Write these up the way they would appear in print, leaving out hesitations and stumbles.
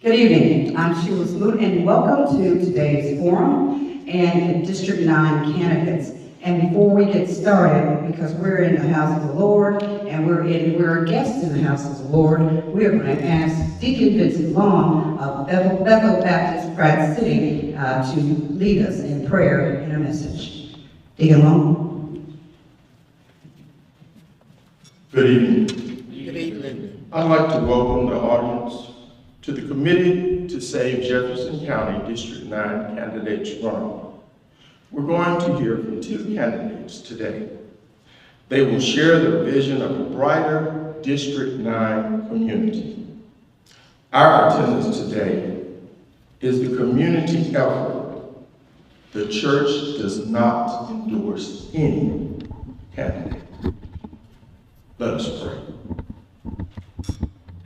Good evening, I'm Sheila Smoot, and welcome to today's forum and District 9 candidates. And before we get started, because we're in the house of the Lord and we're guests in the house of the Lord, we are going to ask Deacon Vincent Long of Bethel Baptist Pratt City to lead us in prayer and a message. Deacon Long. Good evening. Good evening. I'd like to welcome the audience to the Committee to Save Jefferson County District 9 candidates runoff. We're going to hear from two candidates today. They will share their vision of a brighter District 9 community. Our attendance today is the community effort. The church does not endorse any candidate. Let us pray.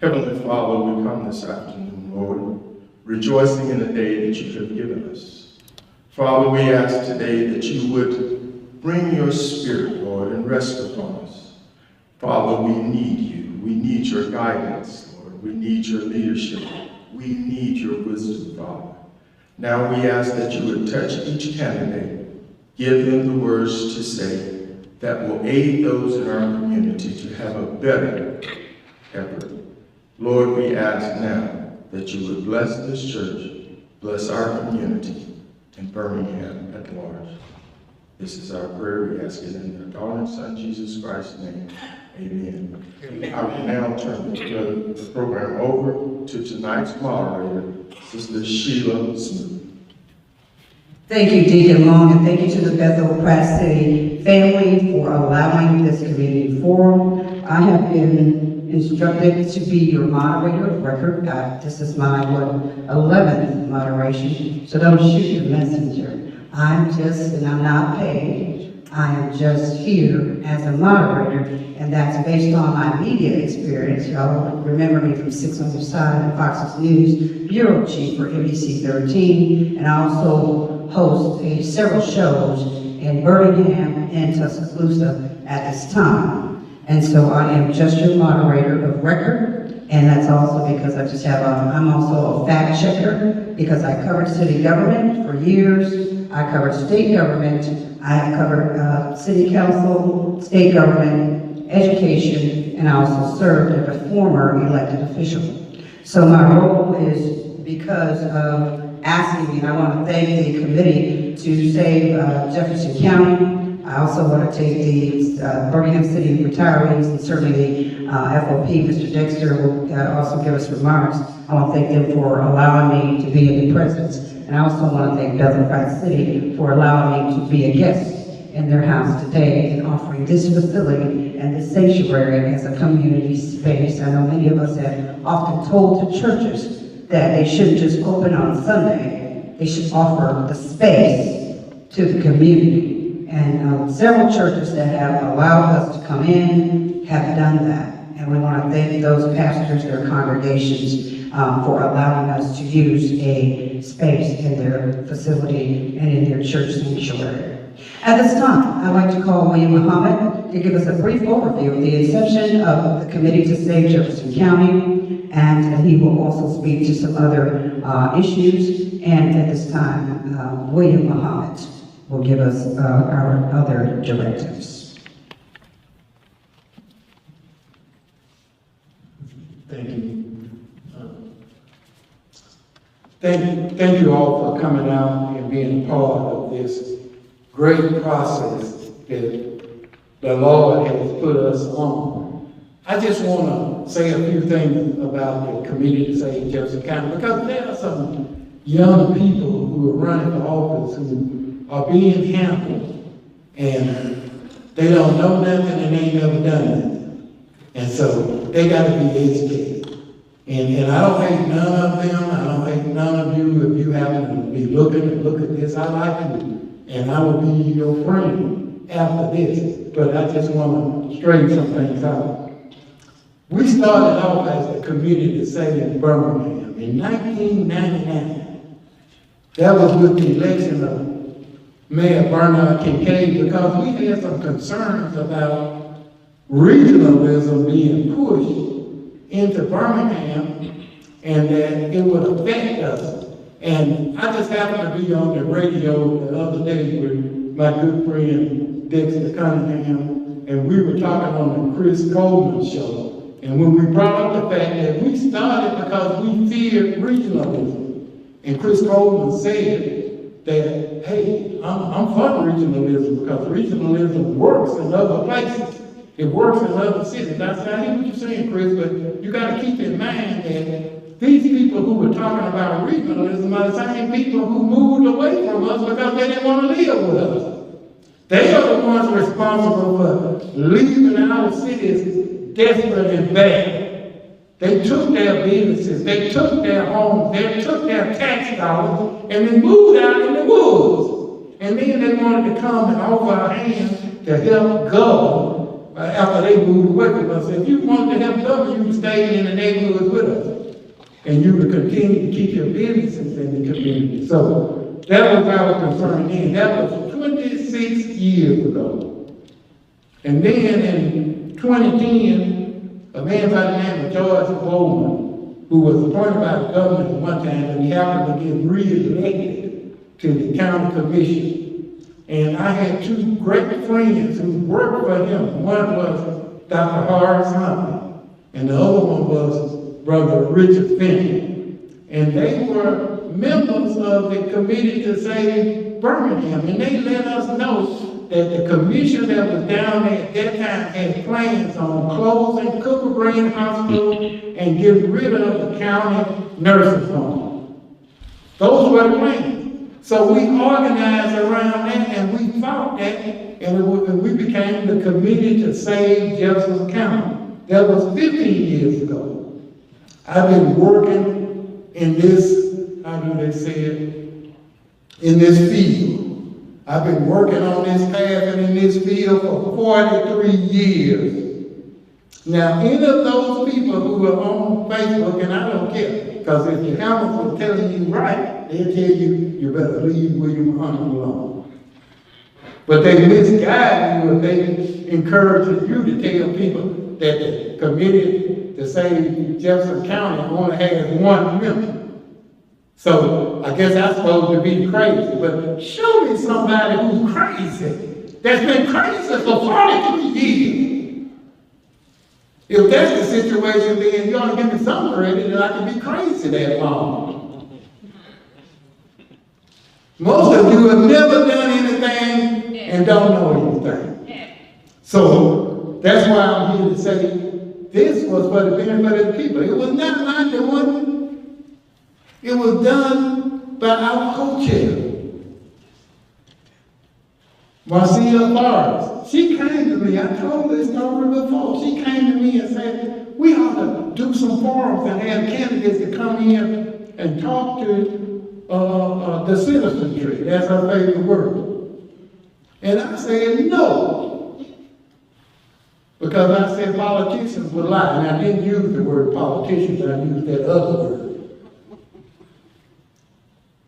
Heavenly Father, we come this afternoon, Lord, rejoicing in the day that you have given us. Father, we ask today that you would bring your spirit, Lord, and rest upon us. Father, we need you. We need your guidance, Lord. We need your leadership. We need your wisdom, Father. Now we ask that you would touch each candidate, give them the words to say that will aid those in our community to have a better effort. Lord, we ask now that you would bless this church, bless our community, and Birmingham at large. This is our prayer. We ask it in your darling Son, Jesus Christ's name. Amen. I will now turn the program over to tonight's moderator, Sister Sheila Smoot. Thank you, Deacon Long, and thank you to the Bethel Pratt City family for allowing this community forum. I have been instructed to be your moderator of record. This is my 11th moderation, so don't shoot the messenger. I'm not paid. I am just here as a moderator, and that's based on my media experience. Y'all remember me from 6 on the Side and Fox News bureau chief for NBC 13, and I also host several shows in Birmingham and Tuscaloosa at this time. And so I am just your moderator of record, and that's also because I'm also a fact checker because I covered city government for years. I covered state government. I covered city council, state government, education, and I also served as a former elected official. So my role is because of asking me, and I want to thank the committee to save Jefferson County. I also want to take the Birmingham City retirees, and certainly the FOP, Mr. Dexter, will also give us remarks. I want to thank them for allowing me to be in the presence. And I also want to thank Bethel Pratt City for allowing me to be a guest in their house today and offering this facility and this sanctuary as a community space. I know many of us have often told the churches that they shouldn't just open on Sunday. They should offer the space to the community. And several churches that have allowed us to come in have done that. And we want to thank those pastors, their congregations, for allowing us to use a space in their facility and in their church sanctuary. At this time, I'd like to call William Muhammad to give us a brief overview of the inception of the Committee to Save Jefferson County, and he will also speak to some other issues. And at this time, William Muhammad will give us our other directives. Thank you. Thank you all for coming out and being a part of this great process that the Lord has put us on. I just want to say a few things about the Committee to Save Jefferson County, because there are some young people who are running for office who are being handled, and they don't know nothing and they ain't never done nothing. And so they got to be educated. And I don't hate none of them. I don't hate none of you if you happen to be looking and look at this. I like you, and I will be your friend after this. But I just want to straighten some things out. We started off as a committee to save Birmingham in 1999. That was with the election of Mayor Bernard Kincaid, because we had some concerns about regionalism being pushed into Birmingham and that it would affect us. And I just happened to be on the radio the other day with my good friend Dexter Cunningham, and we were talking on the Chris Coleman show. And when we brought up the fact that we started because we feared regionalism, and Chris Coleman said that, hey, I'm for regionalism because regionalism works in other places. It works in other cities. I said, I hear what you're saying, Chris, but you got to keep in mind that these people who were talking about regionalism are the same people who moved away from us because they didn't want to live with us. They are the ones responsible for leaving our cities desperate and bad. They took their businesses, they took their homes, they took their tax dollars, and they moved out in the woods. And then they wanted to come and offer our hand to help govern after they moved away from us. If you wanted to help govern, you would stay in the neighborhood with us. And you would continue to keep your businesses in the community. So that was our concern then. That was 26 years ago. And then in 2010, a man by the name of George Bowman, who was appointed by the government at one time, and he happened to get re-elected to the county commission. And I had two great friends who worked for him. One was Dr. Horace Huntley, and the other one was Brother Richard Finney. And they were members of the Committee to Save Birmingham, and they let us know that the commission that was down there at that time had plans on closing Cooper Green Hospital and getting rid of the county nursing home. Those were the plans. So we organized around that and we fought that, and we became the Committee to Save Jefferson County. That was 15 years ago. I've been working in this, how do they say it, in this field. I've been working on this path and in this field for 43 years. Now, any of those people who are on Facebook, and I don't care, because if the Hamilton telling you right, they'll tell you, you better leave William Hunter alone. But they misguide you and they encourage you to tell people that the Committee to Save Jefferson County only has one member. So I guess I'm supposed to be crazy, but show me somebody who's crazy, that's been crazy for 43 years. If that's the situation, then you ought to give me some credit that I can be crazy that long. Most of you have never done anything and don't know anything. So that's why I'm here to say this was for the benefit of the people. It was not mine that one. It was done by our co-chair, Marcia Forrest. She came to me, I told this story before, she came to me and said, we ought to do some forums and have candidates to come in and talk to the citizenry. That's her favorite word. And I said, no. Because I said politicians would lie. And I didn't use the word politicians, I used that other word.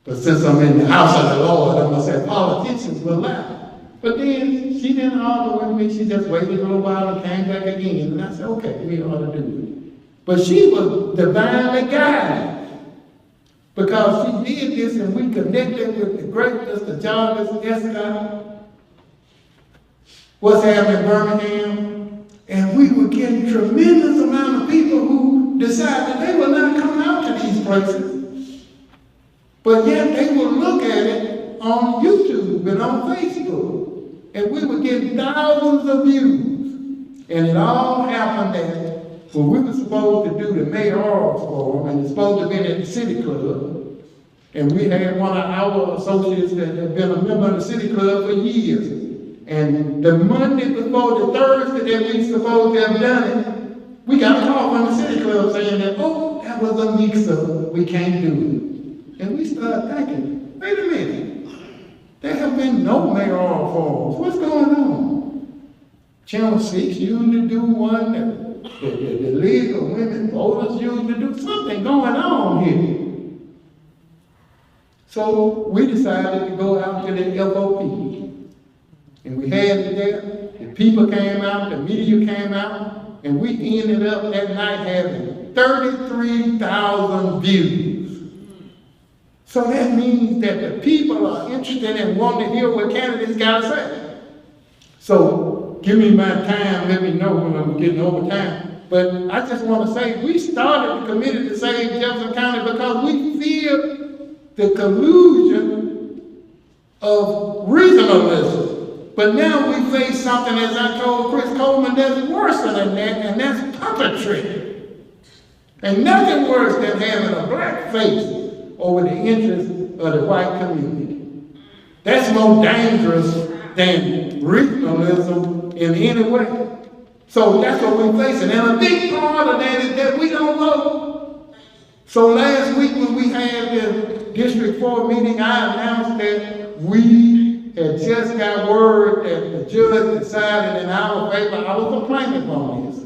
But since I'm in the house of the Lord, I'm going to say politicians will lie. But then she didn't argue with me. She just waited a little while and came back again. And I said, okay, we ought to do it. But she was divinely guided. Because she did this and we connected with the great Mr. Jarvis Escott. What's happening in Birmingham? And we were getting tremendous amount of people who decided they will not come out to these places. But yet they will look at it on YouTube and on Facebook. And we were getting thousands of views. And it all happened that when we were supposed to do the mayor's forum, and it's supposed to be at the City Club, and we had one of our associates that had been a member of the City Club for years. And the Monday before the Thursday that we supposed to have done it, we got a call from the City Club saying that, oh, that was a mix-up, we can't do it. And we started thinking, wait a minute, there have been no mayoral forums. What's going on? Channel 6 usually do one, the League of Women Voters usually do something going on here. So we decided to go out to the FOP. And we had it there, the people came out, the media came out, and we ended up that night having 33,000 views. So that means that the people are interested and want to hear what candidates got to say. So give me my time, let me know when I'm getting over time. But I just want to say, we started the committee to save Jefferson County because we feared the collusion of regionalism. But now we face something, as I told Chris Coleman, that's worse than that, and that's puppetry. And nothing worse than having a black face over the interests of the white community. That's more dangerous than regionalism in any way. So that's what we're facing. And a big part of that is that we don't vote. So last week when we had the District 4 meeting, I announced that we had just got word that the judge decided in our favor. I was a plaintiff on this.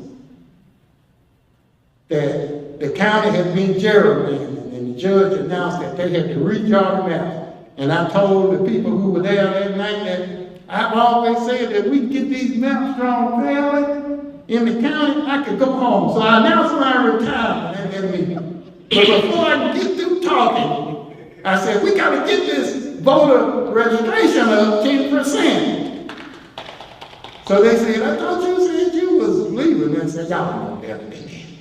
That the county had been gerrymandered, and the judge announced that they had to redraw the map. And I told the people who were there that night that I've always said that we get these maps drawn fairly in the county, I could go home. So I announced my retirement at that meeting. But before I get through talking, I said, we got to get this voter registration up 10%. So they said, I thought you said you was leaving. And I said, y'all don't have me.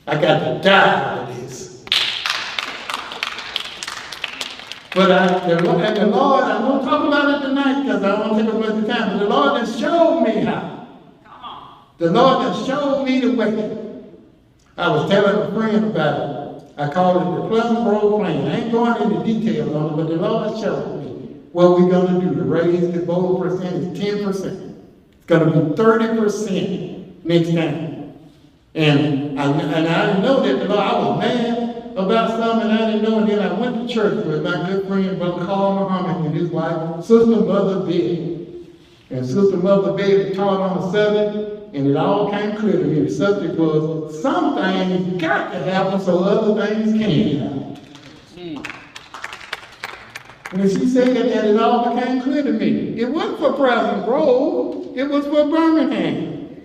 I got to die for this. But the Lord, I won't talk about it tonight because I don't take up much of time, but the Lord has showed me how. The Lord has showed me the way. I was telling a friend about it. I called it the Pleasant Grove Plan. I ain't going into details on it, but the Lord has showed me what we're going to do to raise the voter percentage 10%. It's going to be 30% next time. And I know that the Lord, I was mad about something I didn't know, and then I went to church with my good friend, Brother Carl Muhammad, and his wife, Sister Mother Betty. And Sister Mother Betty taught on the subject, and it all came clear to me. The subject was, some things got to happen so other things can happen. When she said that, it all became clear to me. It wasn't for Pleasant Grove, it was for Birmingham.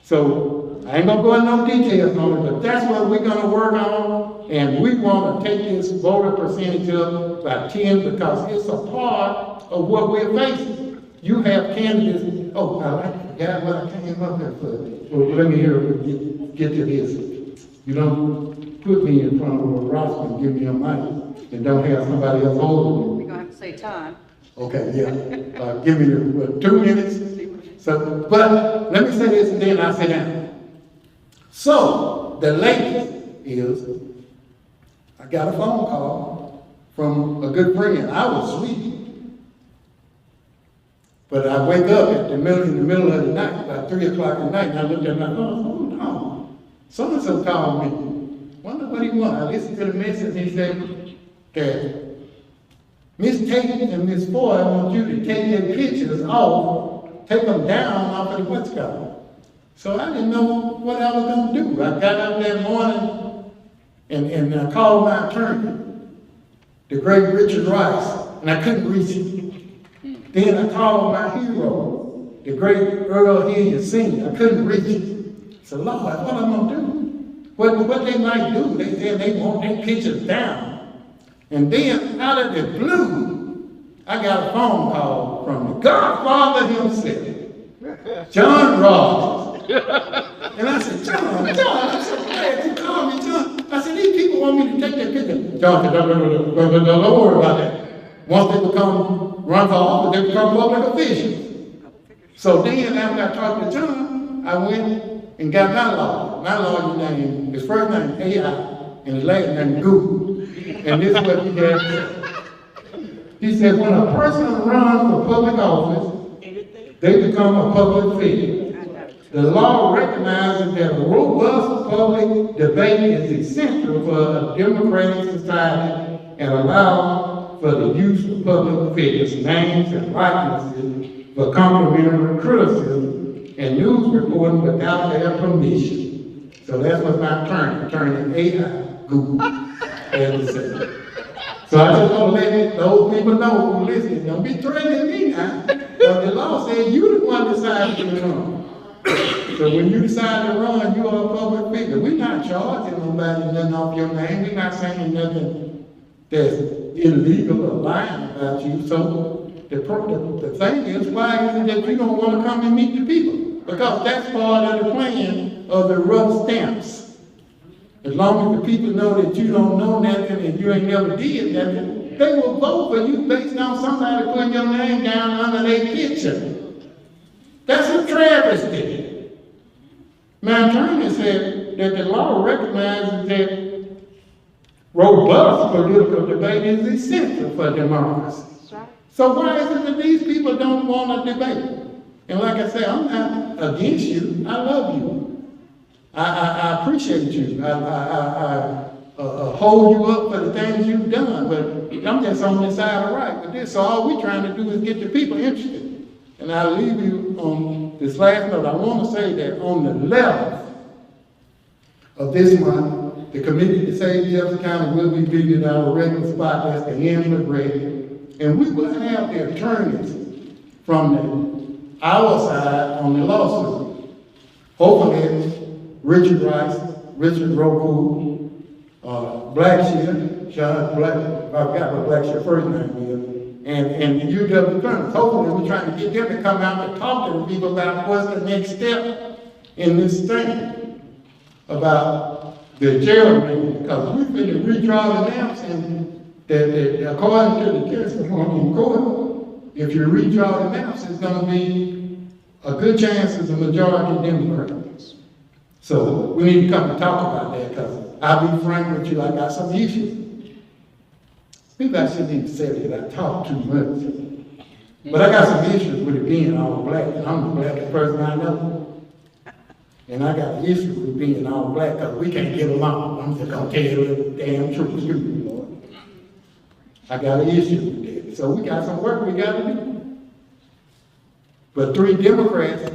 So, I ain't gonna go into no details on it, but that's what we're gonna work on, and we wanna take this voter percentage up by 10 because it's a part of what we're facing. You have candidates, oh, I forgot what I came up there for. Well, let me get to this. You don't put me in front of a Ross and give me a mic and don't have somebody else hold me. We're gonna have to say time. Okay, yeah. Give me 2 minutes. So, but let me say this and then I'll sit down. So, the latest is, I got a phone call from a good friend. I was sleeping. But I wake up in the middle of the night, about 3 o'clock at night, and I looked at my phone, oh no. So-and-so called me. Wonder what he wanted. I listened to the message, and he said that Miss Tate and Miss Foy want you to take their pictures off, take them down off of the West Coast. So I didn't know what I was going to do. I got up that morning and I called my attorney, the great Richard Rice, and I couldn't reach him. Then I called my hero, the great Earl Hilliard Sr. I couldn't reach him. I said, Lord, what am I going to do? What they might do, they said they want their pictures down. And then out of the blue, I got a phone call from the Godfather himself, John Rogers. And I said, John, I'm so glad you called me, John. I said, these people want me to take their picture. John said, don't worry about that. Once they run for office, they become public officials. So then after I talked to John, I went and got my lawyer. My lawyer name, his first name AI, and his last name Google. And this is what he had to say. He said, when a person runs for public office, they become a public figure. The law recognizes that a robust public debate is essential for a democratic society and allows for the use of public figures, names, and likenesses for complimentary criticism and news reporting without their permission. So that's what my attorney AI, Google, had to say. So I just want to let those people know who listen, don't be threatening me now. But the law says you the one decided to run. So when you decide to run, you are a public figure. We're not charging nobody nothing off your name. We're not saying nothing that's illegal or lying about you. So the thing is, why is it that you don't want to come and meet the people? Because that's part of the plan of the rubber stamps. As long as the people know that you don't know nothing and you ain't never did nothing, they will vote for you based on somebody putting your name down under their picture. That's a travesty. My attorney said that the law recognizes that robust political debate is essential for democracy. So why is it that these people don't want to debate? And like I say, I'm not against you. I love you. I appreciate you. I hold you up for the things you've done, but I'm just on the side of right with this. So all we're trying to do is get the people interested. And I'll leave you on this last note. I want to say that on the 11th of this month, the Committee to Save Jefferson County will be meeting at our regular spot. That's the end of Red. And we will have the attorneys from our side on the lawsuit. Hopefully, Richard Rice, Richard Roku, Blackshear, Sean Black, I forgot what Blackshear first name is, and the UW attorneys. Hopefully we're trying to get them to come out and talk to the people about what's the next step in this thing about the jail agreement, because we've been redraw the maps, and that according to the testimony in court, if you redraw the maps, it's going to be a good chance it's a majority Democrats. So we need to come and talk about that, because I'll be frank with you, I got some issues. Maybe I shouldn't even say that, I talk too much. But I got some issues with it being all black, and I'm the blackest person I know. And I got issues with being all black, because we can't get along. I'm just gonna tell you the damn truth, Lord. I got an issue with that. So we got some work we gotta do. But 3 Democrats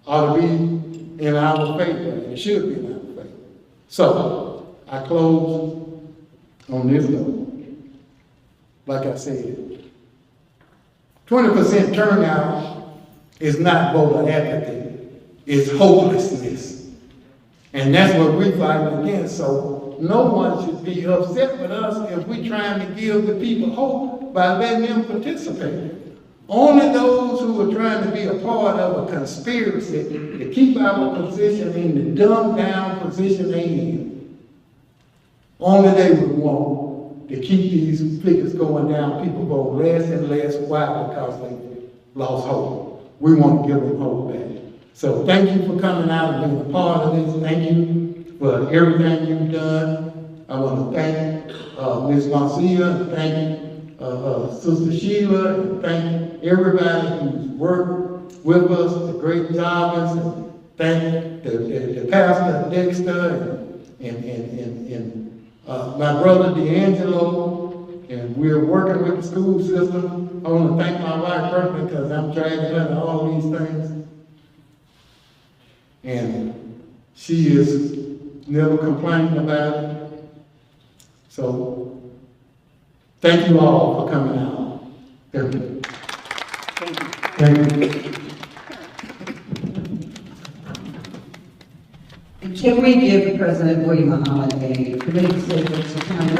ought to be in our favor, and it should be in our favor. So I close on this note. Like I said, 20% turnout is not voter apathy, it's hopelessness. And that's what we're fighting against. So no one should be upset with us if we're trying to give the people hope by letting them participate. Only those who are trying to be a part of a conspiracy to keep our position in the dumbed down position they in, only they would want to keep these figures going down. People vote less and less. Why? Because they lost hope. We want to give them hope back. So thank you for coming out and being a part of this. Thank you for everything you've done. I want to thank Ms. Garcia, and thank Sister Sheila, and thank everybody who's worked with us, the great jobbers, and thank the pastor Dexter, and my brother D'Angelo, and we're working with the school system. I want to thank my wife personally, because I'm dragging her to all these things. And she is never complaining about it. So thank you all for coming out. Thank you. Thank you. Can we give President William Muhammad a committee statement to kind of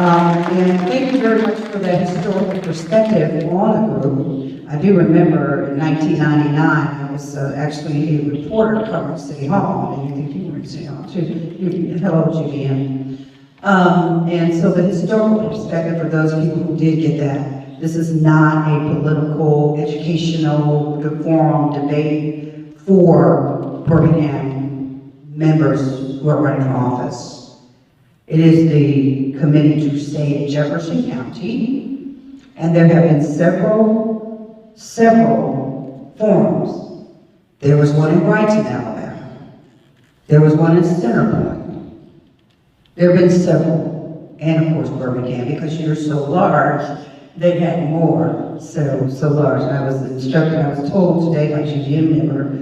and thank you very much for that historical perspective on the group. I do remember in 1999, I was actually a reporter covering City Hall, and you think you were in City Hall too. Hello, GBM. And so the historical perspective for those people who did get that, this is not a political, educational forum debate for Birmingham members who are running for office. It is the Committee to Save Jefferson County, and there have been several forums. There was one in Brighton, Alabama. There was one in Centerpoint. There have been several, and of course Birmingham, because you're so large, they had more, so large. I was told today by GGM member,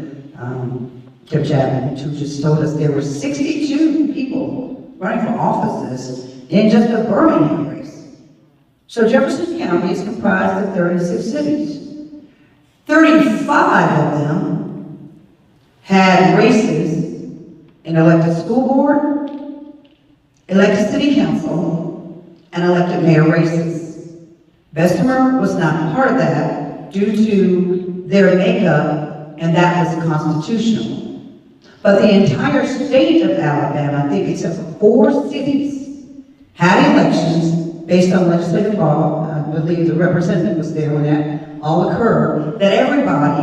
Kim Chapman, who just told us there were 62 people running for offices in just the Birmingham race. So Jefferson County is comprised of 36 cities. 35 of them had races in elected school board, elected city council, and elected mayor races. Bessemer was not part of that due to their makeup, and that was constitutional. But the entire state of Alabama, I think except for 4 cities, had elections based on legislative law. I believe the representative was there when that all occurred, that everybody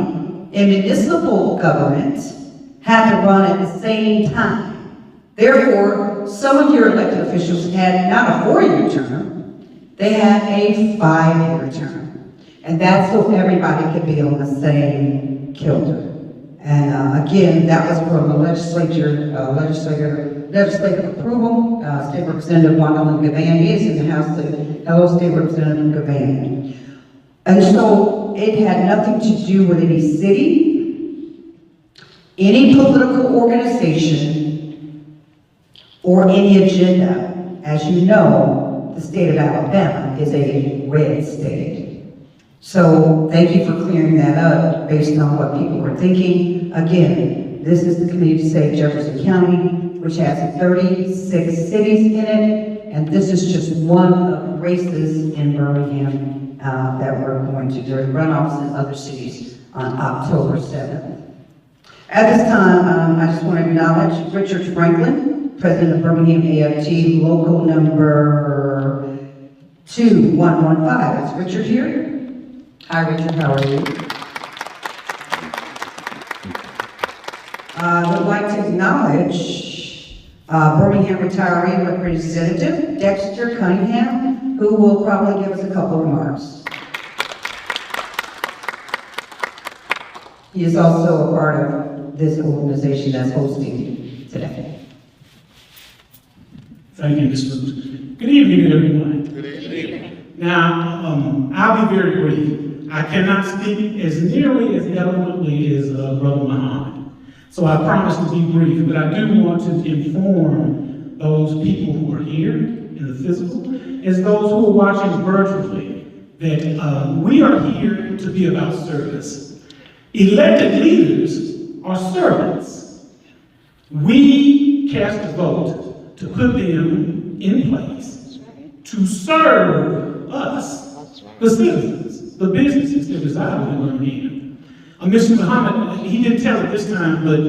in municipal government had to run at the same time. Therefore, some of your elected officials had not a 4-year term, they had a 5-year term. And that's so everybody could be on the same kilter. And again, that was from the legislative approval. State Representative Wanda Gavan is in the House. Hello, State Representative Gavan. And so it had nothing to do with any city, any political organization, or any agenda. As you know, the state of Alabama is a red state. So thank you for clearing that up based on what people were thinking. Again, this is the committee to save Jefferson County, which has 36 cities in it, and this is just one of the races in Birmingham that we're going to do runoffs in other cities on October 7th. At this time, I just want to acknowledge Richard Franklin, President of Birmingham AFT, local number 2115. Is Richard here? Hi, Richard, how are you? I would like to acknowledge Birmingham retiree representative Dexter Cunningham, who will probably give us a couple remarks. He is also a part of this organization that's hosting today. Thank you, Ms. Booth. Good evening, everyone. Good evening. Now, I'll be very brief. I cannot speak as nearly as eloquently as Brother Muhammad. So I promise to be brief, but I do want to inform those people who are here in the physical, as those who are watching virtually, that we are here to be about service. Elected leaders are servants. We cast a vote to put them in place to serve us, the citizens, the businesses that reside in Birmingham. Mr. Muhammad, he didn't tell it this time, but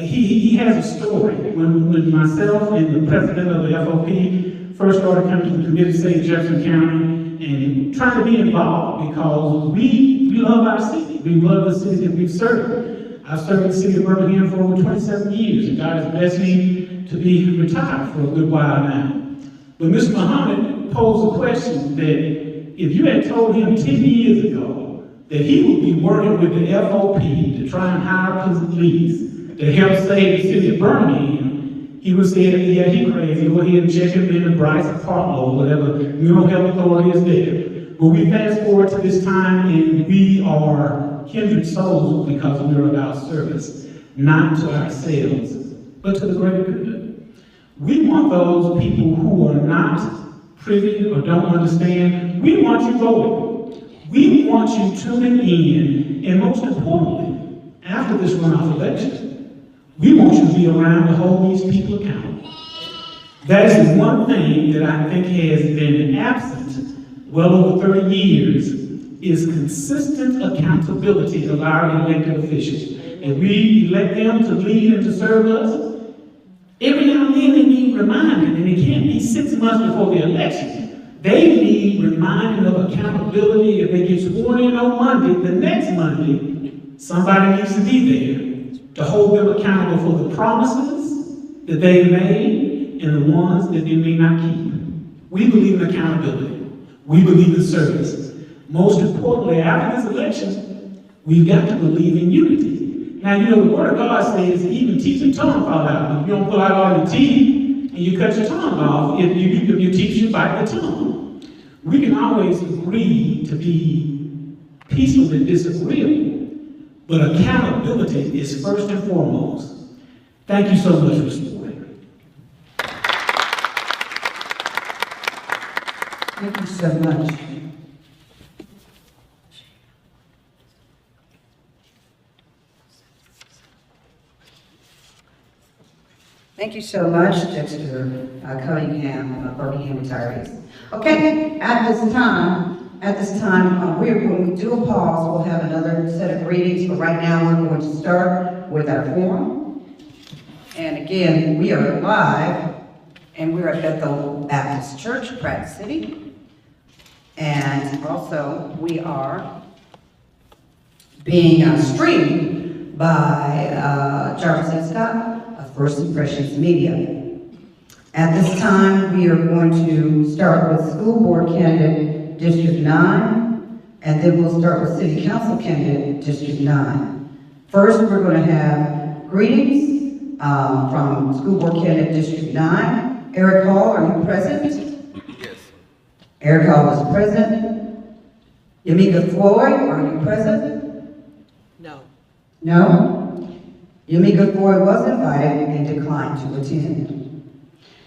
he has a story. When myself and the president of the FOP first started coming to the committee to save Jefferson County and trying to be involved because we love our city. We love the city that we've served. I've served in the city of Birmingham for over 27 years, and God has blessed me to be retired for a good while now. But Mr. Muhammad posed a question that if you had told him 10 years ago that he would be working with the FOP to try and hire police to help save the city of Birmingham, he would say, yeah, he crazy, go ahead and check him in the Bryce Apartment or whatever mental health authority is there. But we fast forward to this time and we are kindred souls because we're about service, not to ourselves, but to the greater good. We want those people who are not privy or don't understand, we want you voting. We want you tuning in, and most importantly, after this runoff election, we want you to be around to hold these people accountable. That is the one thing that I think has been absent well over 30 years, is consistent accountability of our elected officials. If we elect them to lead and to serve us, every now and then they need reminded, and it can't be 6 months before the election. They need reminding of accountability. If they get sworn in on Monday, the next Monday, somebody needs to be there to hold them accountable for the promises that they made and the ones that they may not keep. We believe in accountability. We believe in service. Most importantly, after this election, we've got to believe in unity. Now, you know, the Word of God says even teeth and tongue fall out. If you don't pull out all your teeth and you cut your tongue off, if your teeth should bite the tongue. We can always agree to be peaceful and disagreeable, but accountability is first and foremost. Thank you so much for supporting. Thank you so much. Thank you so much, Dexter Cunningham, Birmingham retirees. Okay, at this time, when we do a pause, we'll have another set of greetings, but right now we're going to start with our forum. And again, we are live, and we're at Bethel Baptist Church, Pratt City. And also, we are being streamed by Jarvis and Scott of First Impressions Media. At this time, we are going to start with School Board Candidate District 9, and then we'll start with City Council Candidate District 9. First, we're going to have greetings from School Board Candidate District 9. Eric Hall, are you present? Yes. Eric Hall is present. Yamika Floyd, are you present? No. No? Yamika Floyd was invited and declined to attend.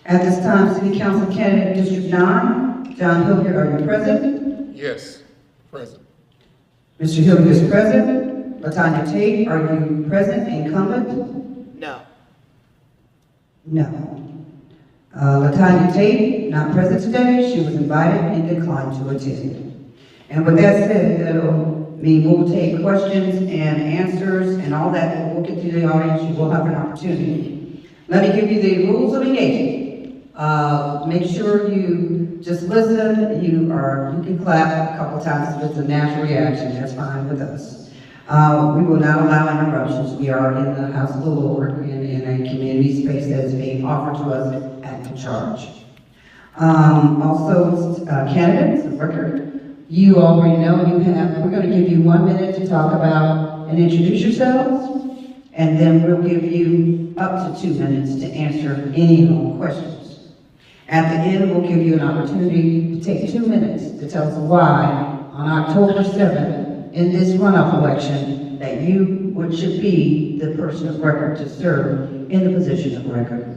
At this time, City Council Candidate District 9, John Hilliard, are you present? Yes. Present. Mr. Hilliard is present. LaTanya Tate, are you present, incumbent? No. No. LaTanya Tate, not present today. She was invited and declined to attend. And with that said, that'll mean we'll take questions and answers and all that. We'll get to the audience. You will have an opportunity. Let me give you the rules of engagement. Make sure you just listen. You can clap a couple times if it's a natural reaction. That's fine with us. We will not allow interruptions. We are in the house of the Lord in a community space that is being offered to us at no charge. Also, candidates of record, you already know we're going to give you 1 minute to talk about and introduce yourselves, and then we'll give you up to 2 minutes to answer any and all questions. At the end, we'll give you an opportunity to take 2 minutes to tell us why on October 7th in this runoff election that you should be the person of record to serve in the position of record.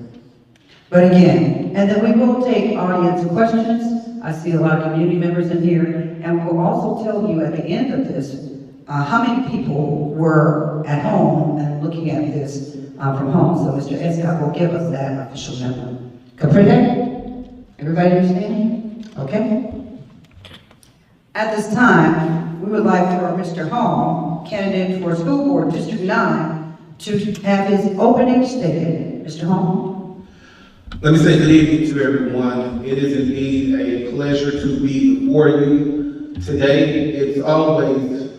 But again, and then we will take audience questions. I see a lot of community members in here, and we'll also tell you at the end of this how many people were at home and looking at this from home. So Mr. Escott will give us that official number. Comprende? Everybody understand? Okay. At this time, we would like for Mr. Hall, candidate for School Board District 9, to have his opening statement. Mr. Hall. Let me say good evening to everyone. It is indeed a pleasure to be before you today. It's always,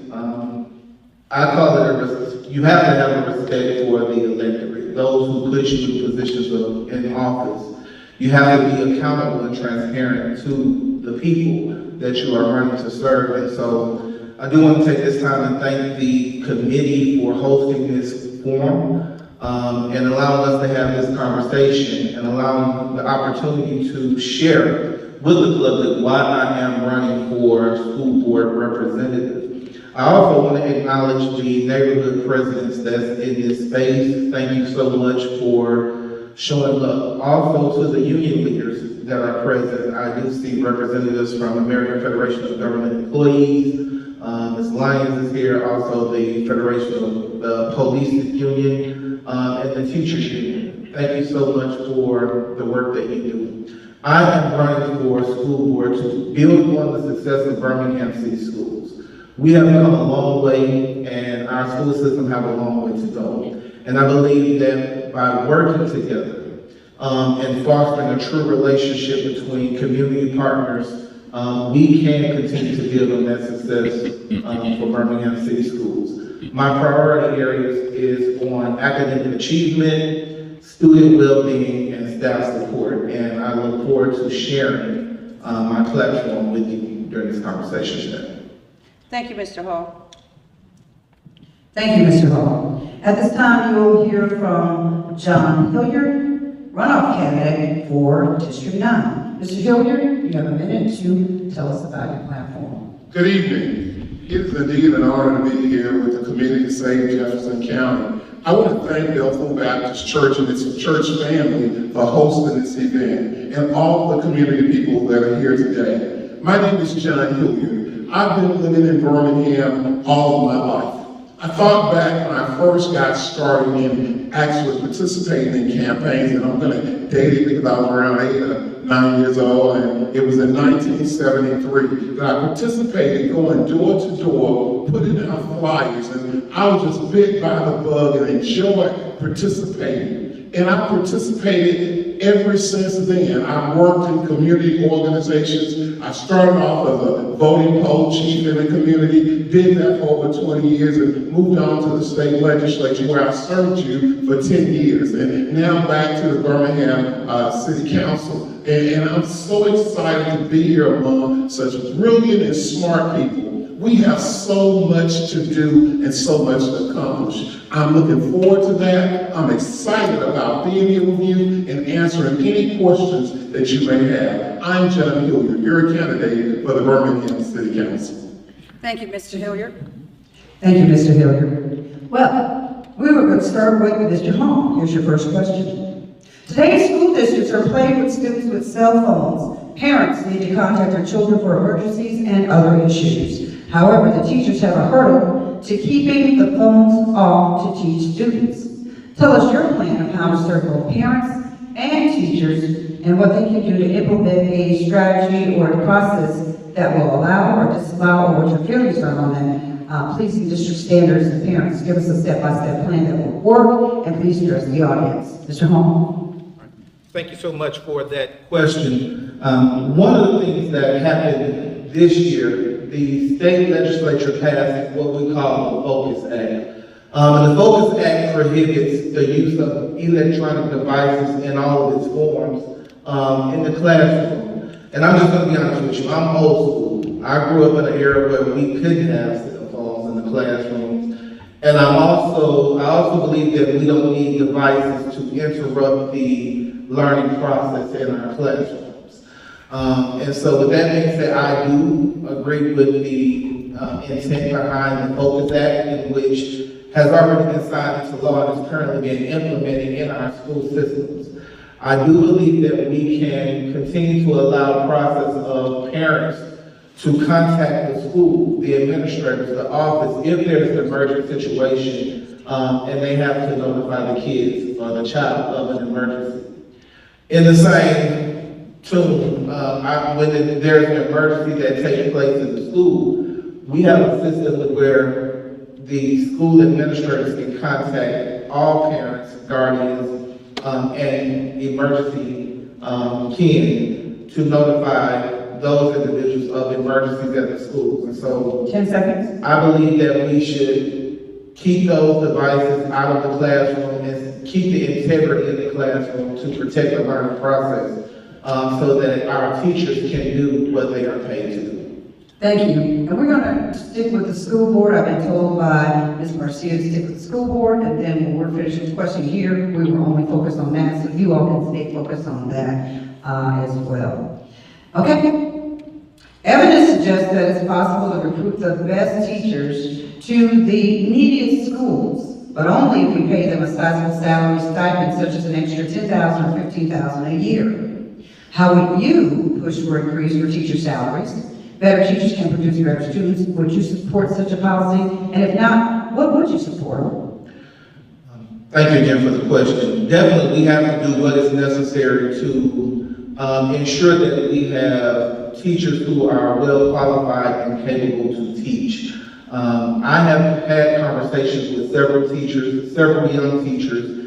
I call it you have to have a respect for the electorate, those who put you in positions in office. You have to be accountable and transparent to the people that you are running to serve. And so I do want to take this time and thank the committee for hosting this forum and allowing us to have this conversation and allowing the opportunity to share with the public why I am running for school board representative. I also want to acknowledge the neighborhood presidents that's in this space. Thank you so much for showing up. Also to the union leaders that are present. I do see representatives from American Federation of Government Employees. Ms. Lyons is here, also the Federation of the Police Union, and the Teachers Union. Thank you so much for the work that you do. I am running for a school board to build on the success of Birmingham City Schools. We have come a long way, and our school system have a long way to go. And I believe that by working together and fostering a true relationship between community partners, we can continue to build on that success for Birmingham City Schools. My priority areas is on academic achievement, student well-being, and staff support. And I look forward to sharing my platform with you during this conversation today. Thank you, Mr. Hall. Thank you, Mr. Hall. At this time, you will hear from John Hilliard, runoff candidate for District 9. Mr. Hilliard, you have a minute to tell us about your platform. Good evening. It is indeed an honor to be here with the committee to save Jefferson County. I want to thank Bethel Baptist Church and its church family for hosting this event and all the community people that are here today. My name is John Hilliard. I've been living in Birmingham all of my life. I thought back when I first got started in actually participating in campaigns, and I'm going to date it because I was around 8 or 9 years old, and it was in 1973 that I participated going door to door, putting out flyers, and I was just bit by the bug and enjoyed participating. And I participated ever since then. I worked in community organizations. I started off as a voting poll chief in the community, did that for over 20 years, and moved on to the state legislature where I served you for 10 years. And now back to the Birmingham City Council. And I'm so excited to be here among such brilliant and smart people. We have so much to do and so much to accomplish. I'm looking forward to that. I'm excited about being here with you and answering any questions that you may have. I'm John Hilliard, your candidate for the Birmingham City Council. Thank you, Mr. Hilliard. Thank you, Mr. Hilliard. Well, we were going to start with Mr. Hall. Here's your first question. Today's school districts are plagued with students with cell phones. Parents need to contact their children for emergencies and other issues. However, the teachers have a hurdle to keeping the phones off to teach students. Tell us your plan of how to serve both parents and teachers and what they can do to implement a strategy or a process that will allow or disallow, or what your feelings are on that, pleasing district standards and parents. Give us a step-by-step plan that will work, and please address the audience. Mr. Holmes. Thank you so much for that question. One of the things that happened this year, the state legislature passed what we call the Focus Act. And the Focus Act prohibits the use of electronic devices in all of its forms in the classroom. And I'm just going to be honest with you, I'm old school. I grew up in an era where we couldn't have cell phones in the classrooms. And I also believe that we don't need devices to interrupt the learning process in our classrooms. And so with that being said, I do agree with the intent behind the Focus Act, in which has already been signed into law and is currently being implemented in our school systems. I do believe that we can continue to allow the process of parents to contact the school, the administrators, the office, if there's an emergent situation and they have to notify the kids or the child of an emergency. In the same tune, when there's an emergency that takes place in the school, we have a system where the school administrators can contact all parents, guardians, and emergency kin to notify those individuals of emergencies at the schools. And so 10 seconds. I believe that we should keep those devices out of the classroom and keep the integrity of the classroom to protect the learning process so that our teachers can do what they are paid to do. Thank you. And we're going to stick with the school board. I've been told by Ms. Marcia to stick with the school board, and then when we're finished with the question here, we will only focus on that, so you all can stay focused on that as well. Okay. Evidence suggests that it's possible to recruit the best teachers to the neediest schools, but only if we pay them a sizable salary stipend, such as an extra $10,000 or $15,000 a year. How would you push for increase for teacher salaries? Better teachers can produce better students. Would you support such a policy? And if not, what would you support? Thank you again for the question. Definitely, we have to do what is necessary to ensure that we have teachers who are well qualified and capable to teach. I have had conversations with several teachers, several young teachers,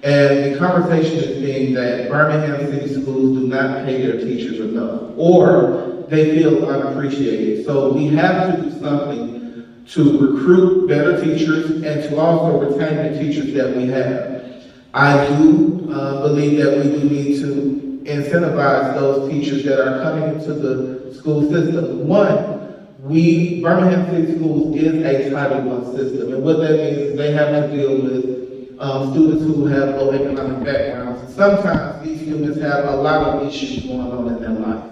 and the conversation is being that Birmingham City Schools do not pay their teachers enough, or they feel unappreciated. So we have to do something to recruit better teachers and to also retain the teachers that we have. I do believe that we do need to incentivize those teachers that are coming into the school system. One, Birmingham City Schools is a Title I system, and what that means is they have to deal with students who have low economic backgrounds. And sometimes these students have a lot of issues going on in their life.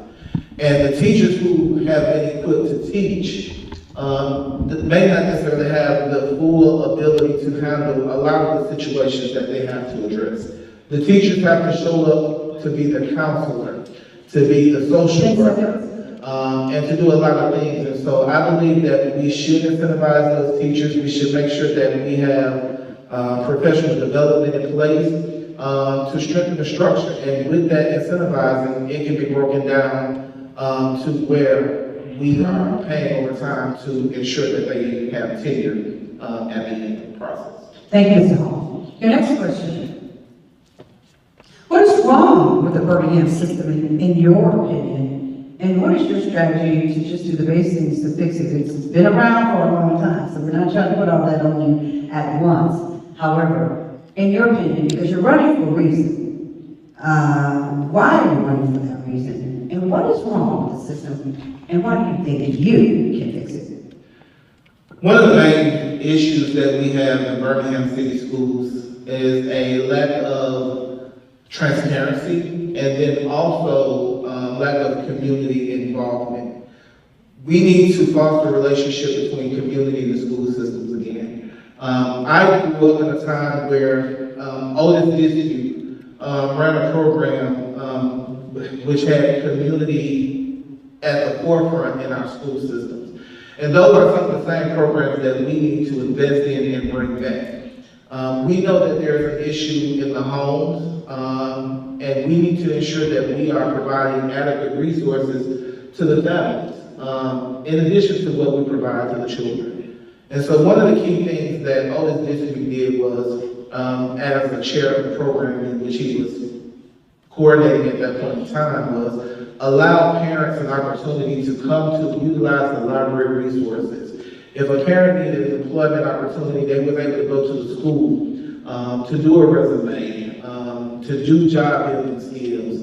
And the teachers who have been equipped to teach may not necessarily have the full ability to handle a lot of the situations that they have to address. The teachers have to show up to be the counselor, to be the social worker, and to do a lot of things. And so I believe that we should incentivize those teachers. We should make sure that we have professional development in place to strengthen the structure. And with that incentivizing, it can be broken down to where we are paying over time to ensure that they have tenure at the end of the process. Thank you, Mr. Hall. Your next question. What is wrong with the Birmingham system in your opinion? And what is your strategy to just do the basics to fix it? It's been around for a long time, so we're not trying to put all that on you at once. However, in your opinion, because you're running for a reason, why are you running for that reason? And what is wrong with the system? And why do you think you can fix it? One of the main issues that we have in Birmingham City Schools is a lack of transparency and then also lack of community involvement. We need to foster a relationship between community and the school systems again. I grew up in a time where Otis District ran a program which had community at the forefront in our school systems. And those are some of the same programs that we need to invest in and bring back. We know that there's an issue in the homes, and we need to ensure that we are providing adequate resources to the families, in addition to what we provide to the children. And so one of the key things that Otis District did was, as the chair of the program in which he was coordinating at that point in time, was allow parents an opportunity to come to utilize the library resources. If a parent needed an employment opportunity, they were able to go to the school to do a resume, to do job building skills,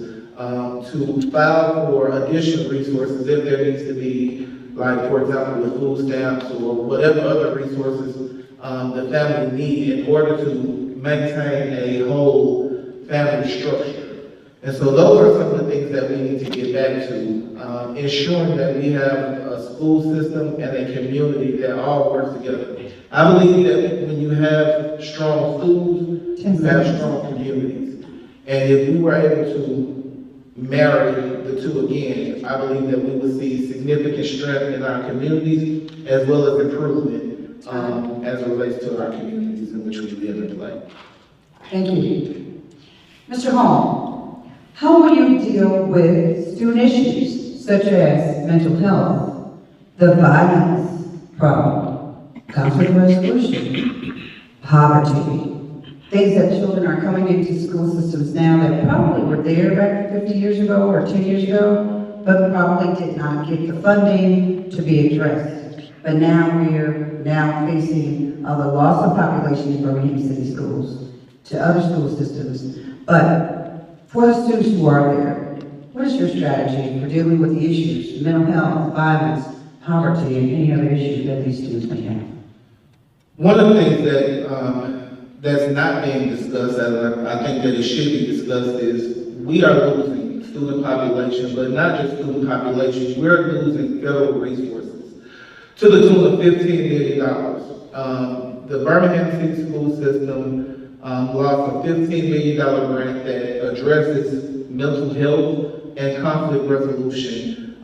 to file for additional resources if there needs to be, like for example, with food stamps or whatever other resources the family need in order to maintain a whole family structure. And so those are some of the things that we need to get back to, ensuring that we have a school system and a community that all works together. I believe that when you have strong schools, you have strong communities. And if we were able to marry the two again, I believe that we would see significant strength in our communities as well as improvement as it relates to our communities in which we live and play. Thank you. Mr. Hall. How will you deal with student issues such as mental health, the violence problem, conflict resolution, poverty, things that children are coming into school systems now that probably were there back 50 years ago or 10 years ago, but probably did not get the funding to be addressed. But now we're facing the loss of population in Birmingham City schools to other school systems. But for the students who are there, what is your strategy for dealing with the issues, mental health, violence, poverty, and any other issues that these students may have? One of the things that that's not being discussed, and I think that it should be discussed, is we are losing student population, but not just student population, we're losing federal resources to the tune of $15 million. The Birmingham City School System lost a $15 million grant that addresses mental health and conflict resolution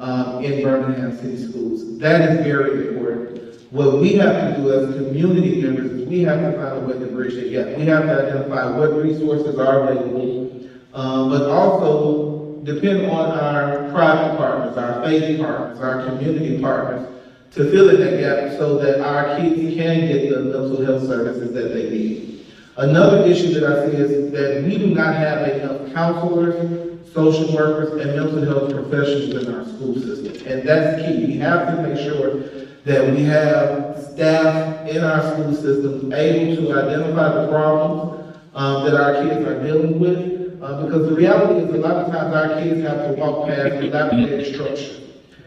in Birmingham City Schools. That is very important. What we have to do as community members is we have to find a way to bridge the gap. We have to identify what resources are available, but also depend on our private partners, our faith partners, our community partners to fill in that gap so that our kids can get the mental health services that they need. Another issue that I see is that we do not have enough counselors, social workers, and mental health professionals in our school system. And that's key. We have to make sure that we have staff in our school system able to identify the problems that our kids are dealing with. Because the reality is a lot of times our kids have to walk past dilapidated structure.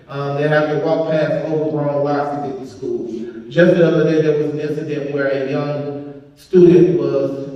They have to walk past overgrown lots to get to school. Just the other day there was an incident where a young student was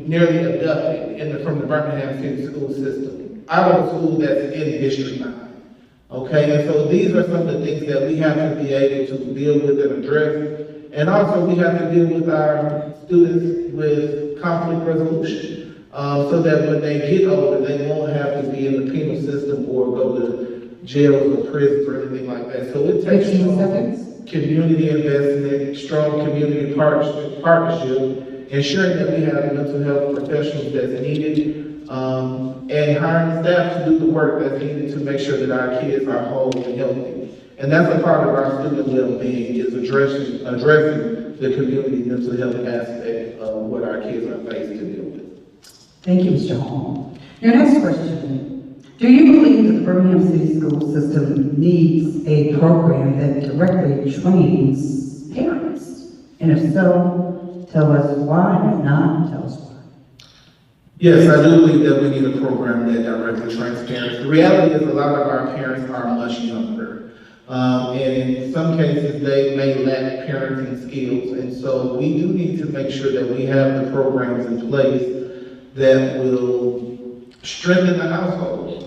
nearly abducted from the Birmingham City school system, out of a school that's in District 9. Okay, and so these are some of the things that we have to be able to deal with and address. And also we have to deal with our students with conflict resolution, so that when they get older, they won't have to be in the penal system or go to jails or prisons or anything like that. So it takes 15 seconds. community investment, strong community partnership, ensuring that we have mental health professionals that's needed, and hiring staff to do the work that's needed to make sure that our kids are whole and healthy. And that's a part of our student well-being, is addressing the community mental health aspect of what our kids are faced to deal with. Thank you, Mr. Hall. Your next question. Do you believe that the Birmingham City School System needs a program that directly trains parents? And if so, tell us why. If not, tell us why. Yes, I do believe that we need a program that directly trains parents. The reality is a lot of our parents are much younger. And in some cases, they may lack parenting skills. And so we do need to make sure that we have the programs in place that will strengthen the household,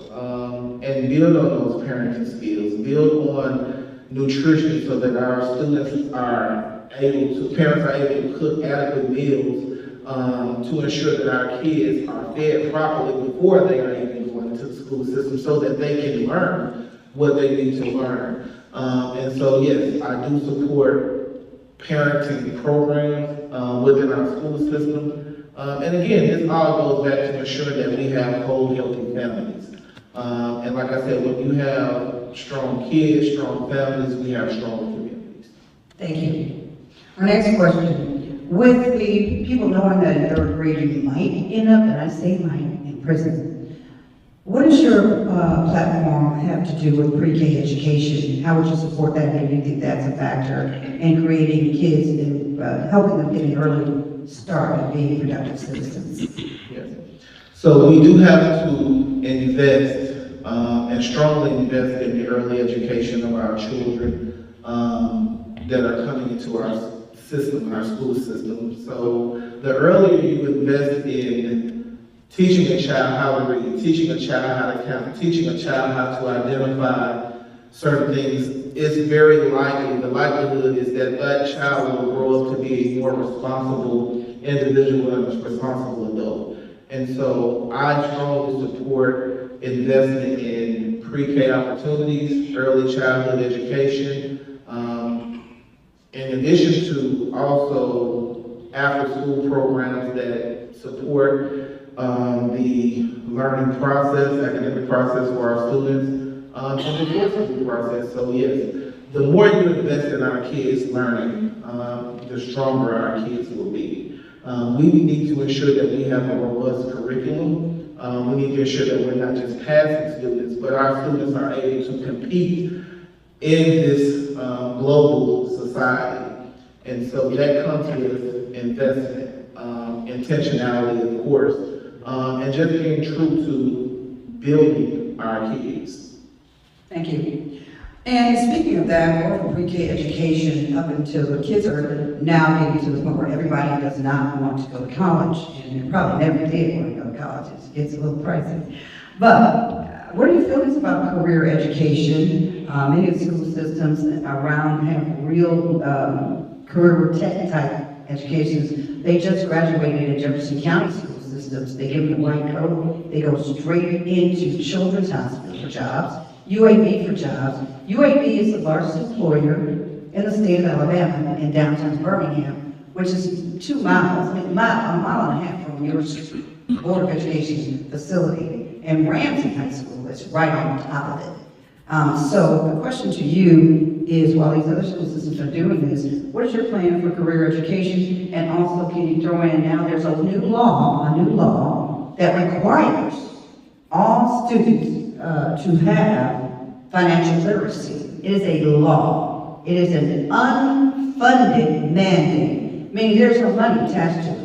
and build on those parenting skills, build on nutrition so that our students are parents are able to cook adequate meals, to ensure that our kids are fed properly before they are even going into the school system so that they can learn what they need to learn. And so, yes, I do support parenting programs within our school system. And again, this all goes back to ensuring that we have whole, healthy families. And like I said, when you have strong kids, strong families, we have strong communities. Thank you. Our next question. With the people knowing that in third grade you might end up, and I say might, in prison, what does your platform have to do with pre-K education? How would you support that? Maybe you think that's a factor in creating kids and helping them get an early start of being productive citizens? Yes. So we do have to invest and strongly invest in the early education of our children that are coming into our system, our school system. So the earlier you invest in teaching a child how to read, teaching a child how to count, teaching a child how to identify certain things, it's very likely, the likelihood is that that child will grow up to be a more responsible individual and a responsible adult. And so I strongly support investing in pre-K opportunities, early childhood education, in addition to also after-school programs that support the learning process, academic process for our students, and the enforcement process. So yes, the more you invest in our kids' learning, the stronger our kids will be. We need to ensure that we have a robust curriculum. We need to ensure that we're not just passing students, but our students are able to compete in this global society. And so that comes with investment, intentionality, of course, and just being true to building our kids. Thank you. And speaking of that, more from pre-K education up until the kids are now getting to the point where everybody does not want to go to college, and they probably never did want to go to college. It gets a little pricey. But what are your feelings about career education? Many of the school systems around have real career tech type educations. They just graduated at Jefferson County school systems. They give them the white coat. They go straight into Children's Hospital for jobs, UAB for jobs. UAB is the largest employer in the state of Alabama in downtown Birmingham, which is 2 miles, a mile and a half from your Board of Education facility. And Ramsey High School is right on top of it. So the question to you is, while these other school systems are doing this, what is your plan for career education? And also, can you throw in now, there's a new law that requires all students to have financial literacy. It is a law. It is an unfunded mandate, meaning there's no money attached to it.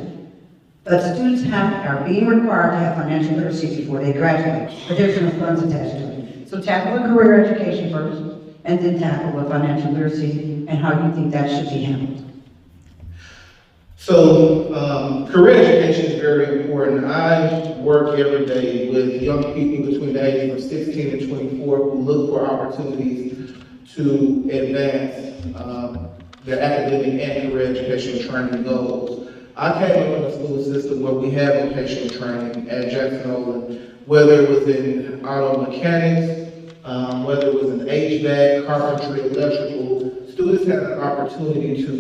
But students are being required to have financial literacy before they graduate, but there's no funds attached to it. So tackle the career education first, and then tackle the financial literacy and how you think that should be handled. So career education is very important. I work every day with young people between the ages of 16 and 24 who look for opportunities to advance their academic and career educational training goals. I came up in a school system where we had vocational training at Jackson Olin, whether it was in auto mechanics, whether it was in HVAC, carpentry, electrical, students had an opportunity to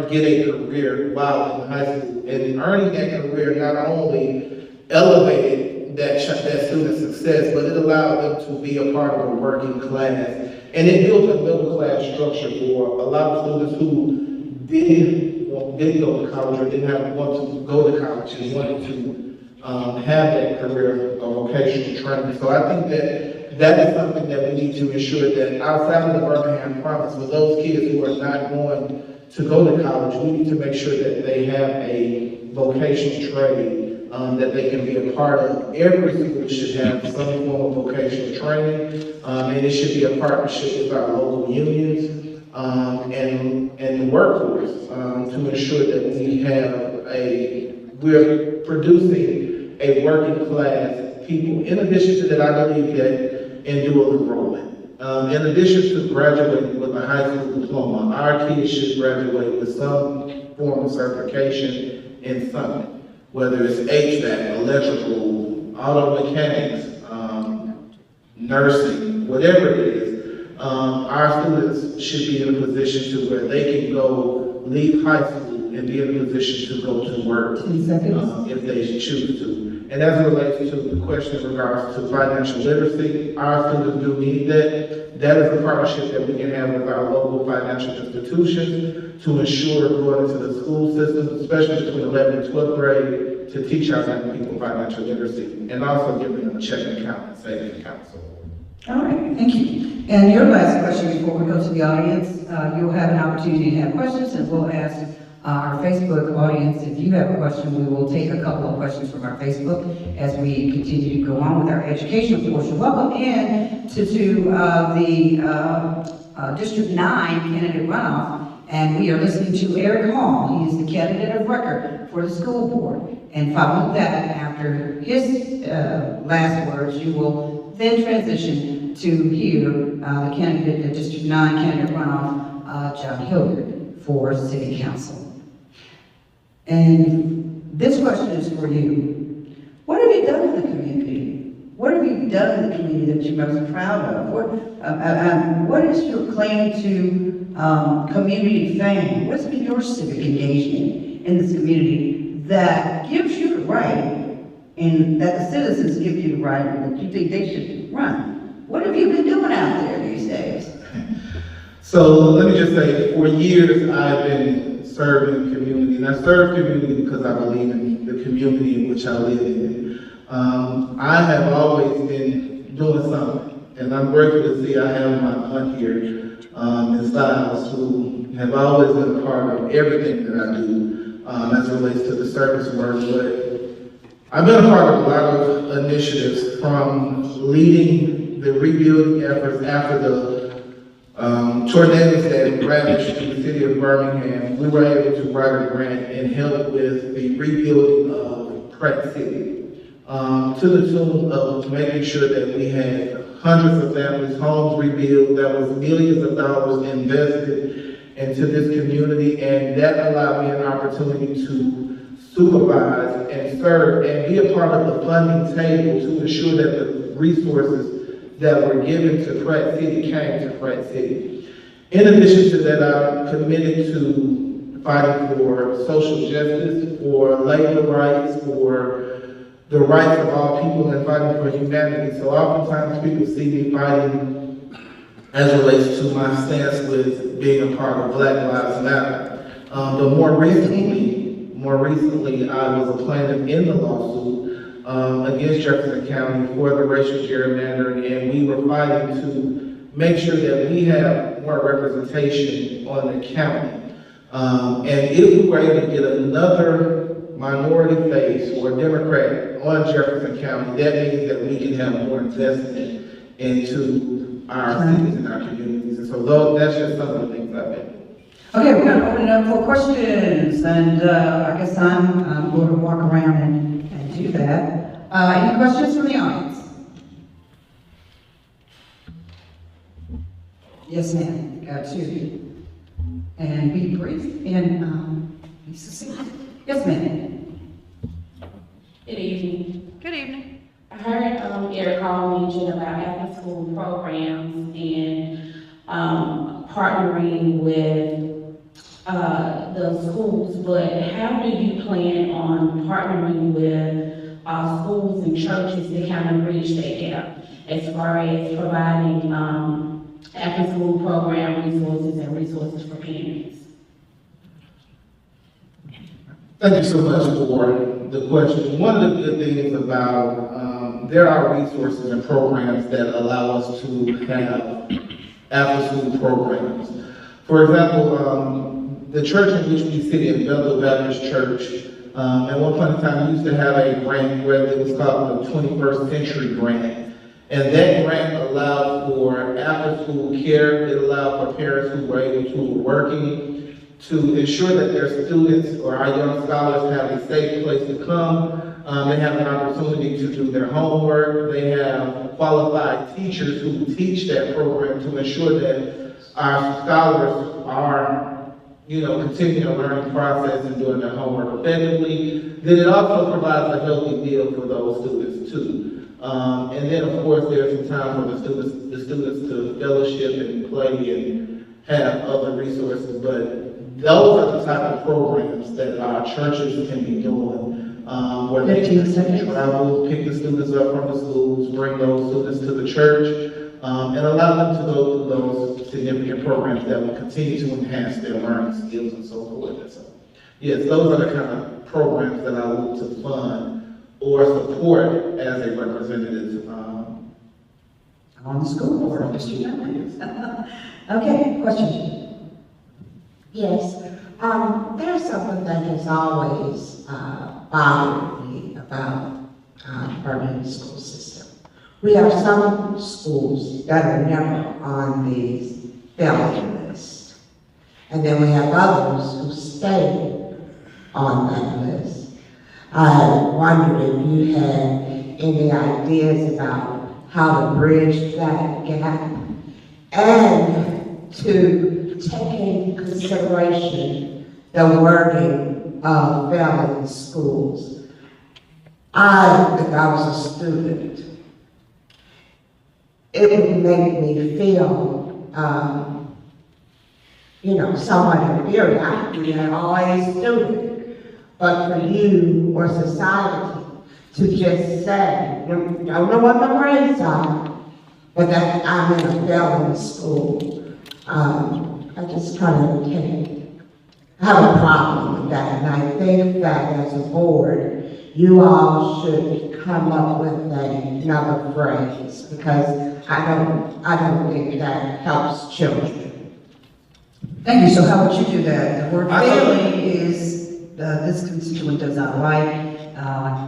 get a career while in high school. And earning that career not only elevated that student's success, but it allowed them to be a part of a working class. And it built a middle class structure for a lot of students who didn't go to college or didn't want to go to college and wanted to have that career of vocational training. So I think that is something that we need to ensure that outside of the Birmingham Promise, for those kids who are not going to go to college, we need to make sure that they have a vocational trade that they can be a part of. Every school should have some form of vocational training, and it should be a partnership with our local unions and the workforce to ensure that we're producing a working class people. In addition to that, I believe that in dual enrollment. In addition to graduating with a high school diploma, our kids should graduate with some form of certification in something, whether it's HVAC, electrical, auto mechanics, nursing, whatever it is. Our students should be in a position to where they can go leave high school and be in a position to go to work if they choose to. And as it relates to the question in regards to financial literacy, our students do need that. That is a partnership that we can have with our local financial institutions to ensure going into the school system, especially between 11th and 12th grade, to teach our young people financial literacy and also give them a checking account and savings account. All right, thank you. And your last question before we go to the audience, you'll have an opportunity to have questions, and we'll ask our Facebook audience, if you have a question, we will take a couple of questions from our Facebook as we continue to go on with our educational portion. Welcome in to the District 9 candidate runoff, and we are listening to Eric Hall. He is the candidate of record for the school board. And following that, after his last words, you will then transition to hear the candidate, the District 9 candidate runoff, John Hilliard, for City Council. And this question is for you. What have you done in the community? What have you done in the community that you're most proud of? What is your claim to community fame? What's been your civic engagement in this community that gives you the right, and that the citizens give you the right, and that you think they should run? What have you been doing out there these days? So let me just say, for years I've been serving community, and I serve community because I believe in the community in which I live in. I have always been doing something, and I'm grateful to see I have my aunt here, and Styles, who have always been a part of everything that I do as it relates to the service work. But I've been a part of a lot of initiatives, from leading the rebuilding efforts after the tornadoes that ravaged the city of Birmingham. We were able to write a grant and help with the rebuilding of Pratt City, to the tune of making sure that we had hundreds of families' homes rebuilt. There was millions of dollars invested into this community, and that allowed me an opportunity to supervise and serve and be a part of the funding table to ensure that the resources that were given to Pratt City came to Pratt City. In addition to that, I'm committed to fighting for social justice, for labor rights, for the rights of all people, and fighting for humanity. So oftentimes people see me fighting as it relates to my stance with being a part of Black Lives Matter. But more recently, I was a plaintiff in the lawsuit against Jefferson County for the racial gerrymandering, and we were fighting to make sure that we have more representation on the county. And if we were able to get another minority face or Democrat on Jefferson County, that means that we can have more investment into our cities and our communities. And so that's just some of the things I've been doing. Okay, we're going to open it up for questions, and I guess I'm going to walk around and do that. Any questions from the audience? Yes, ma'am. Got two. And be brief and be succinct. Yes, ma'am. Good evening. Good evening. I heard Eric Hall mention about after-school programs and partnering with the schools, but how do you plan on partnering with schools and churches to kind of bridge that gap as far as providing after-school program resources for parents? Thank you so much for the question. One of the good things about, there are resources and programs that allow us to have after-school programs. For example, the church in which we sit in, Bethel Baptist Church, at one point in time, we used to have a grant where it was called the 21st Century Grant. And that grant allowed for after-school care. It allowed for parents who were able to working to ensure that their students or our young scholars have a safe place to come. They have an opportunity to do their homework. They have qualified teachers who teach that program to ensure that our scholars are, continuing a learning process and doing their homework effectively. Then it also provides a healthy meal for those students too. And then of course there's some time for the students to fellowship and play and have other resources, but those are the type of programs that our churches can be doing, where they can travel, pick the students up from the schools, bring those students to the church, and allow them to go through those significant programs that will continue to enhance their learning skills and so forth. And so, yes, those are the kind of programs that I look to fund or support as a representative. On the school board, Mr. Young. Okay, question. Yes, there's something that has always bothered me about Birmingham school system. We have some schools that are never on the failing list. And then we have others who stay on that list. I wondered if you had any ideas about how to bridge that gap and to take into consideration the wording of failing schools. If I was a student, it would make me feel, somewhat inferior. I could be an always student, but for you or society to just say, you don't know what my grades are, but that I'm in a failing school. I just kind of have a problem with that, and I think that as a board, you all should come up with another phrase, because I don't think that helps children. Thank you. So how would you do that? The word failing is, this constituent does not like,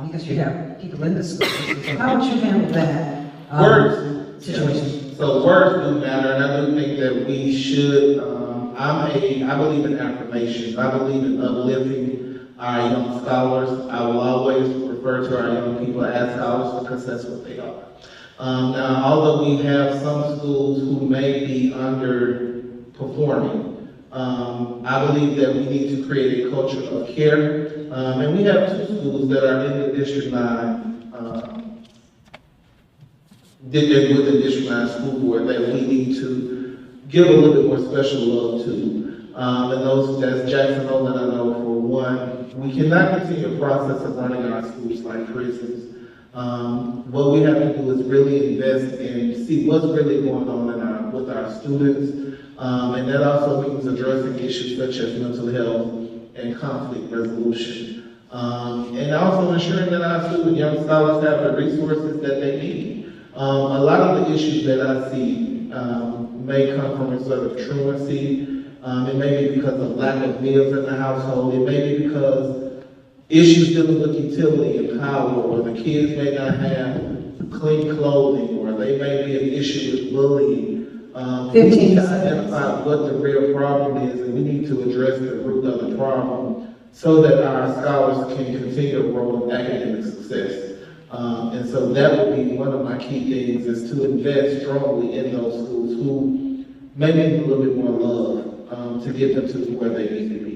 because you have people in the school system. So how would you handle that Words. situation? So words do matter, and I do think that we should, I believe in affirmations. I believe in uplifting our young scholars. I will always refer to our young people as scholars because that's what they are. Now, although we have some schools who may be underperforming, I believe that we need to create a culture of care. And we have two schools that are in the District 9, with the District 9 school board that we need to give a little bit more special love to. And those, that's Jackson Hole, and I know for one, we cannot continue a process of running our schools like prisons. What we have to do is really invest and see what's really going on with our students. And that also means addressing issues such as mental health and conflict resolution. And also ensuring that our young scholars have the resources that they need. A lot of the issues that I see may come from a sort of truancy. It may be because of lack of meals in the household. It may be because issues dealing with utility and power, or the kids may not have clean clothing, or they may be an issue with bullying. We need to identify what the real problem is, and we need to address the root of the problem so that our scholars can continue to grow in academic success. And so that would be one of my key things, is to invest strongly in those schools who may need a little bit more love to get them to where they need to be.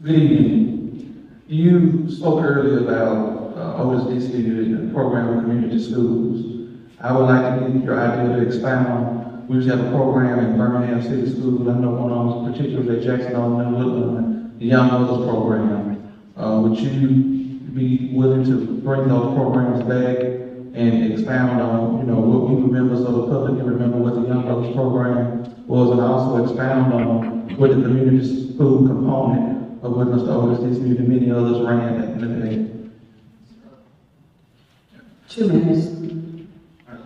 Good evening. You spoke earlier about Otis distributed program of community schools. I would like to get your idea to expound. We used to have a program in Birmingham City Schools. I know one of them, particularly at Jackson and Woodland, the Young Mothers Program. Would you be willing to bring those programs back and expound on, you know, what we members of the public can remember what the Young Mothers Program was, and also expound on what the community school component of what Mr. Otis distributed and many others ran back in the day? 2 minutes.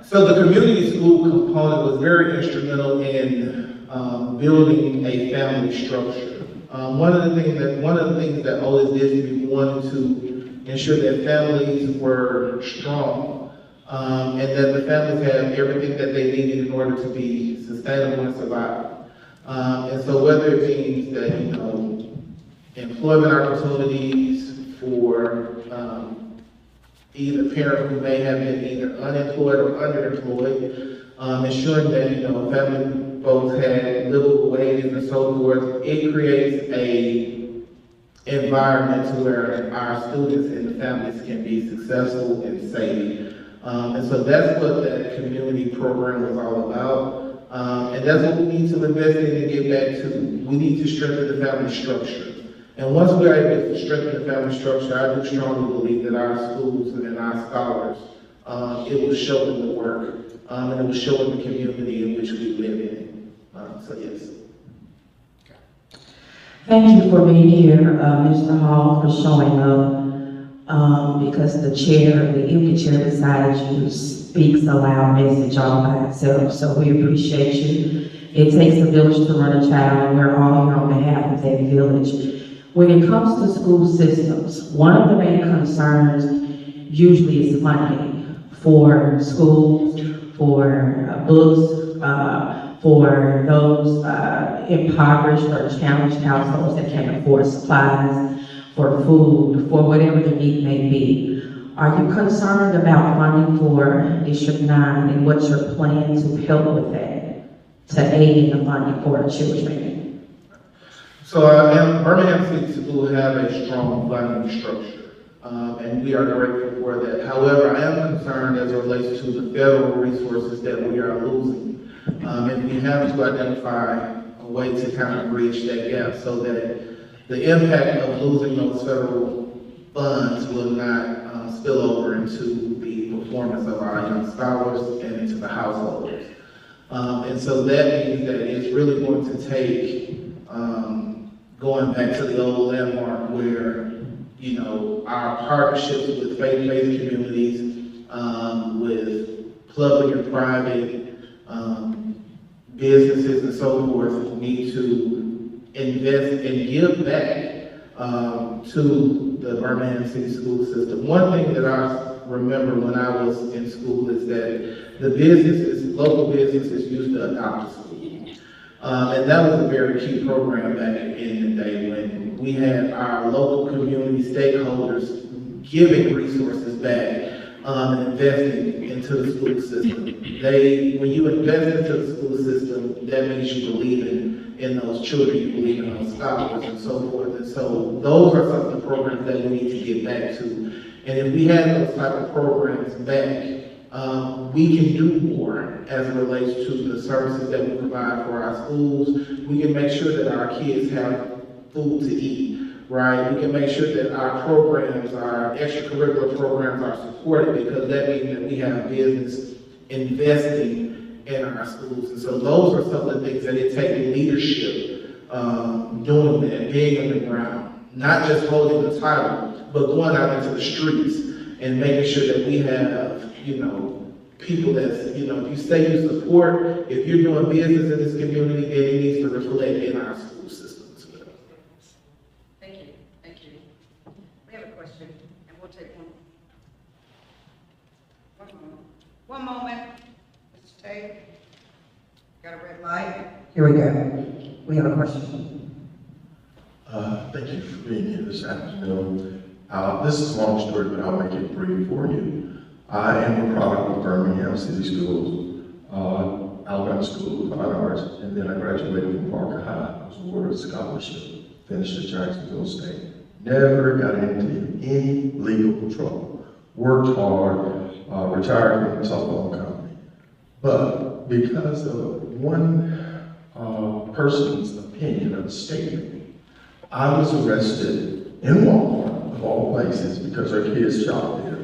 So the community school component was very instrumental in building a family structure. One of the things that Otis did, we wanted to ensure that families were strong, and that the families had everything that they needed in order to be sustainable and survive. And so whether it means that, you know, employment opportunities for either parent who may have been either unemployed or underemployed, ensuring that, you know, family folks had livable wages and so forth, it creates a environment to where our students and the families can be successful and safe. And so that's what that community program was all about. And that's what we need to invest in and get back to. We need to strengthen the family structure. And once we're able to strengthen the family structure, I do strongly believe that our schools and our scholars, it will show in the work, and it will show in the community in which we live in. So yes. Thank you for being here, Mr. Hall, for showing up, because the empty chair beside you speaks a loud message all by itself, so we appreciate you. It takes a village to run a child, and we're all here on behalf of that village. When it comes to school systems, one of the main concerns usually is funding for schools, for books, for those impoverished or challenged households that can't afford supplies, for food, for whatever the need may be. Are you concerned about funding for District 9 and what's your plan to help with that, to aid in the funding for our children? So Birmingham City School have a strong funding structure, and we are grateful for that. However, I am concerned as it relates to the federal resources that we are losing. And we have to identify a way to kind of bridge that gap so that the impact of losing those federal funds will not spill over into the performance of our young scholars and into the householders. And so that means that it's really going to take going back to the old landmark where, you know, our partnerships with faith-based communities, with public and private businesses and so forth need to invest and give back to the Birmingham City school system. One thing that I remember when I was in school is that the businesses, local businesses used to adopt a school. And that was a very key program back in the day when we had our local community stakeholders giving resources back and investing into the school system. When you invest into the school system, that means you believe in those children, you believe in those scholars and so forth. And so those are some of the programs that we need to get back to. And if we had those type of programs back, we can do more as it relates to the services that we provide for our schools. We can make sure that our kids have food to eat, right? We can make sure that our programs, our extracurricular programs are supported, because that means that we have business investing in our schools. And so those are some of the things that it takes leadership doing that, being on the ground, not just holding the title, but going out into the streets and making sure that we have, you know, people that's, you know, if you say you support, if you're doing business in this community, then it needs to reflect in our school system as well. Thank you. Thank you. We have a question, and we'll take one. One moment. Mr. Tate. Got a red light? Here we go. We have a question. Thank you for being here this afternoon. This is a long story, but I'll make it brief for you. I am a product of Birmingham City Schools, Alabama School of Fine Arts, and then I graduated from Parker High. I was awarded a scholarship, finished at Jacksonville State. Never got into any legal trouble worked hard, retired from a telephone company. But because of one person's opinion of a statement, I was arrested in Walmart, of all places, because our kids shopped there,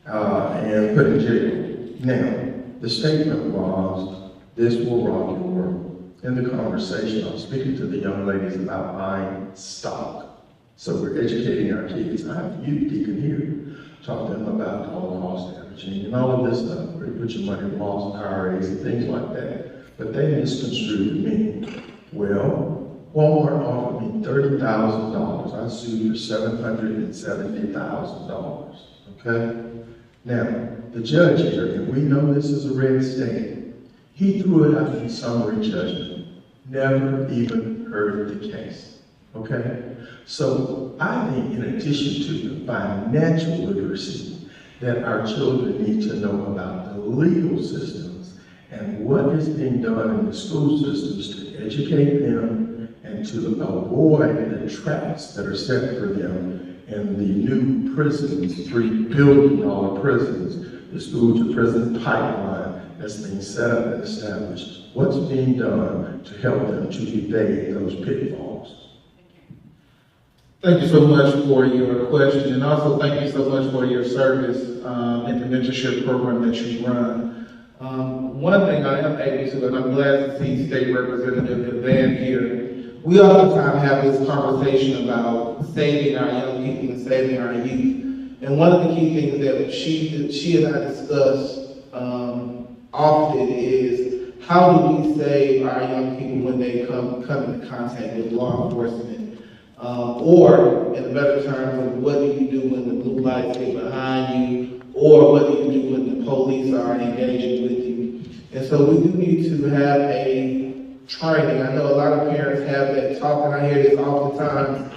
and put in jail. Now, the statement was, "This will rock your world." In the conversation, I was speaking to the young ladies about buying stock. So we're educating our kids. I have a youth deacon here, talk to them about Holocaust averaging and all of this stuff, where you put your money in Roth IRAs and things like that. But they misconstrued me. Well, Walmart offered me $30,000. I sued for $770,000, okay? Now, the judge here, and we know this is a red state, he threw it out in summary judgment, never even heard the case, okay? So I think in addition to the financial literacy that our children need to know about the legal systems and what is being done in the school systems to educate them and to avoid the traps that are set for them in the new prisons, $3 billion prisons, the school to prison pipeline that's being set up and established. What's being done to help them to evade those pitfalls? Thank you so much for your question, and also thank you so much for your service in the mentorship program that you run. One thing I am able to, and I'm glad to see State Representative Van here, we oftentimes have this conversation about saving our young people and saving our youth. And one of the key things that she and I discuss often is how do we save our young people when they come into contact with law enforcement? Or, in better terms, what do you do when the blue lights get behind you? Or what do you do when the police are engaging with you? And so we do need to have a training. I know a lot of parents have that talk, and I hear this oftentimes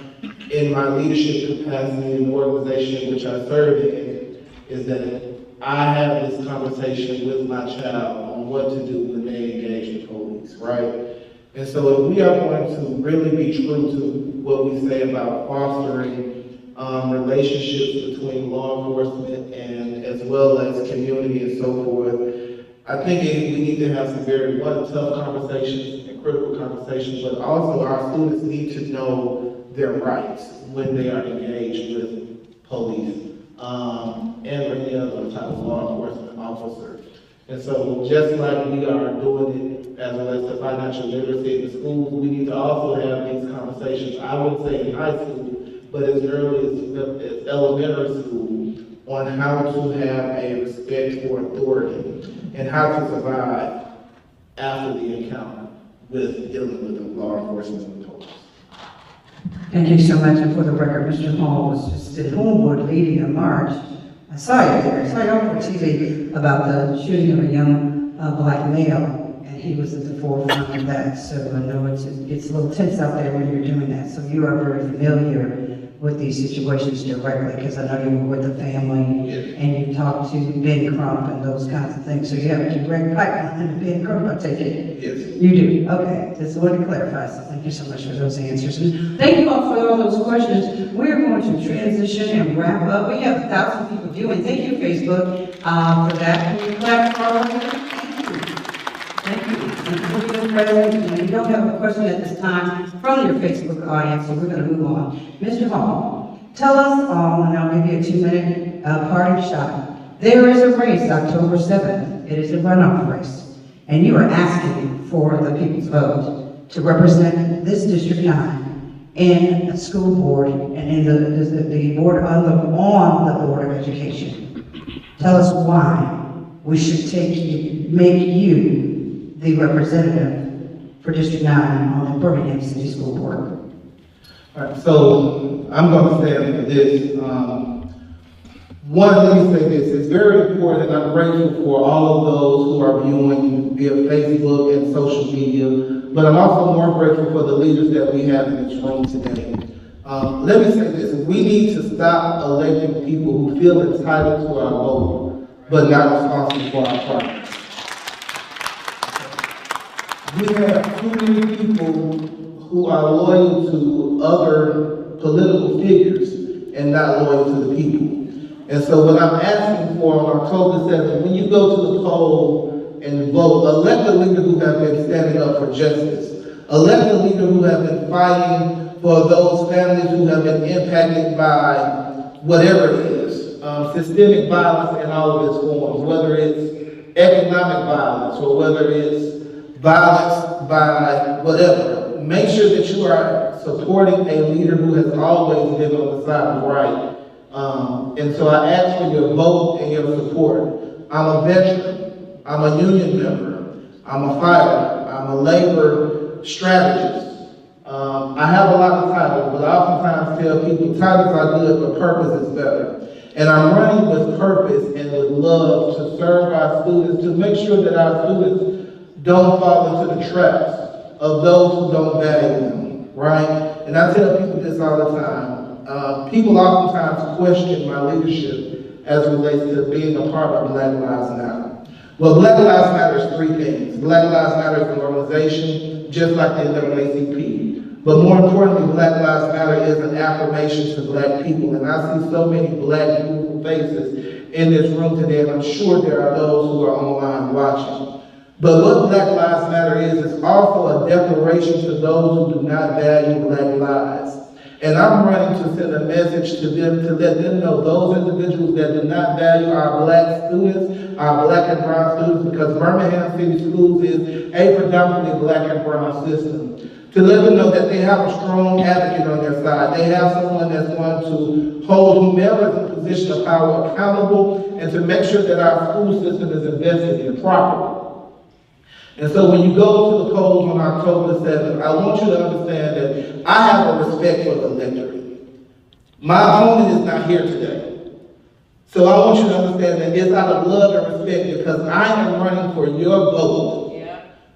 in my leadership capacity in the organization in which I serve in, is that I have this conversation with my child on what to do when they engage the police, right? And so if we are going to really be true to what we say about fostering relationships between law enforcement and as well as community and so forth, I think we need to have some very tough conversations and critical conversations, but also our students need to know their rights when they are engaged with police and any other type of law enforcement officer. And so just like we are doing it as it relates to financial literacy in the schools, we need to also have these conversations, I would say in high school, but as early as elementary school, on how to have a respect for authority and how to survive after the encounter with dealing with the law enforcement and police. Thank you so much. And for the record, Mr. Hall was just at Homewood leading a march. I saw you there. I saw you on TV about the shooting of a young black male, and he was at the forefront of that. So I know it's a little tense out there when you're doing that. So you are very familiar with these situations directly, because I know you were with the family, and you talked to Ben Crump and those kinds of things. So you have a direct pipeline to Ben Crump, I take it? Yes. You do? Okay. Just wanted to clarify. So thank you so much for those answers. And thank you all for all those questions. We're going to transition and wrap up. We have 1,000 people viewing. Thank you, Facebook, for that. Can you clap for all of you? Thank you. And we don't have a question at this time from your Facebook audience, so we're going to move on. Mr. Hall, tell us all, and I'll give you a 2-minute parting shot. There is a race October 7th. It is a runoff race. And you are asking for the people's vote to represent this District 9 in a school board and in the board on the Board of Education. Tell us why we should make you the representative for District 9 on the Birmingham City School Board. All right, so I'm going to stand for this. One, let me say this, it's very important, and I'm grateful for all of those who are viewing via Facebook and social media, but I'm also more grateful for the leaders that we have in this room today. Let me say this, we need to stop electing people who feel entitled to our vote, but not responsible for our progress. We have too many people who are loyal to other political figures and not loyal to the people. And so what I'm asking for on October 7th, when you go to the poll and vote, elect a leader who have been standing up for justice. Elect a leader who have been fighting for those families who have been impacted by whatever it is, systemic violence in all of its forms, whether it's economic violence or whether it's violence by whatever. Make sure that you are supporting a leader who has always been on the side of right. And so I ask for your vote and your support. I'm a veteran. I'm a union member. I'm a fighter. I'm a labor strategist. I have a lot of titles, but I oftentimes tell people titles are good, but purpose is better. And I'm running with purpose and with love to serve our students, to make sure that our students don't fall into the traps of those who don't value them, right? And I tell people this all the time. People oftentimes question my leadership as it relates to being a part of Black Lives Matter. Well, Black Lives Matter is three things. Black Lives Matter is an organization, just like the NAACP. But more importantly, Black Lives Matter is an affirmation to Black people. And I see so many Black, beautiful faces in this room today, and I'm sure there are those who are online watching. But what Black Lives Matter is also a declaration to those who do not value Black lives. And I'm running to send a message to them to let them know those individuals that do not value our Black students, our Black and brown students, because Birmingham City Schools is a predominantly Black and brown system. To let them know that they have a strong advocate on their side. They have someone that's going to hold whomever is in a position of power accountable and to make sure that our school system is invested in properly. And so when you go to the polls on October 7th, I want you to understand that I have a respect for the electorate. My opponent is not here today. So I want you to understand that it's out of love and respect because I am running for your vote.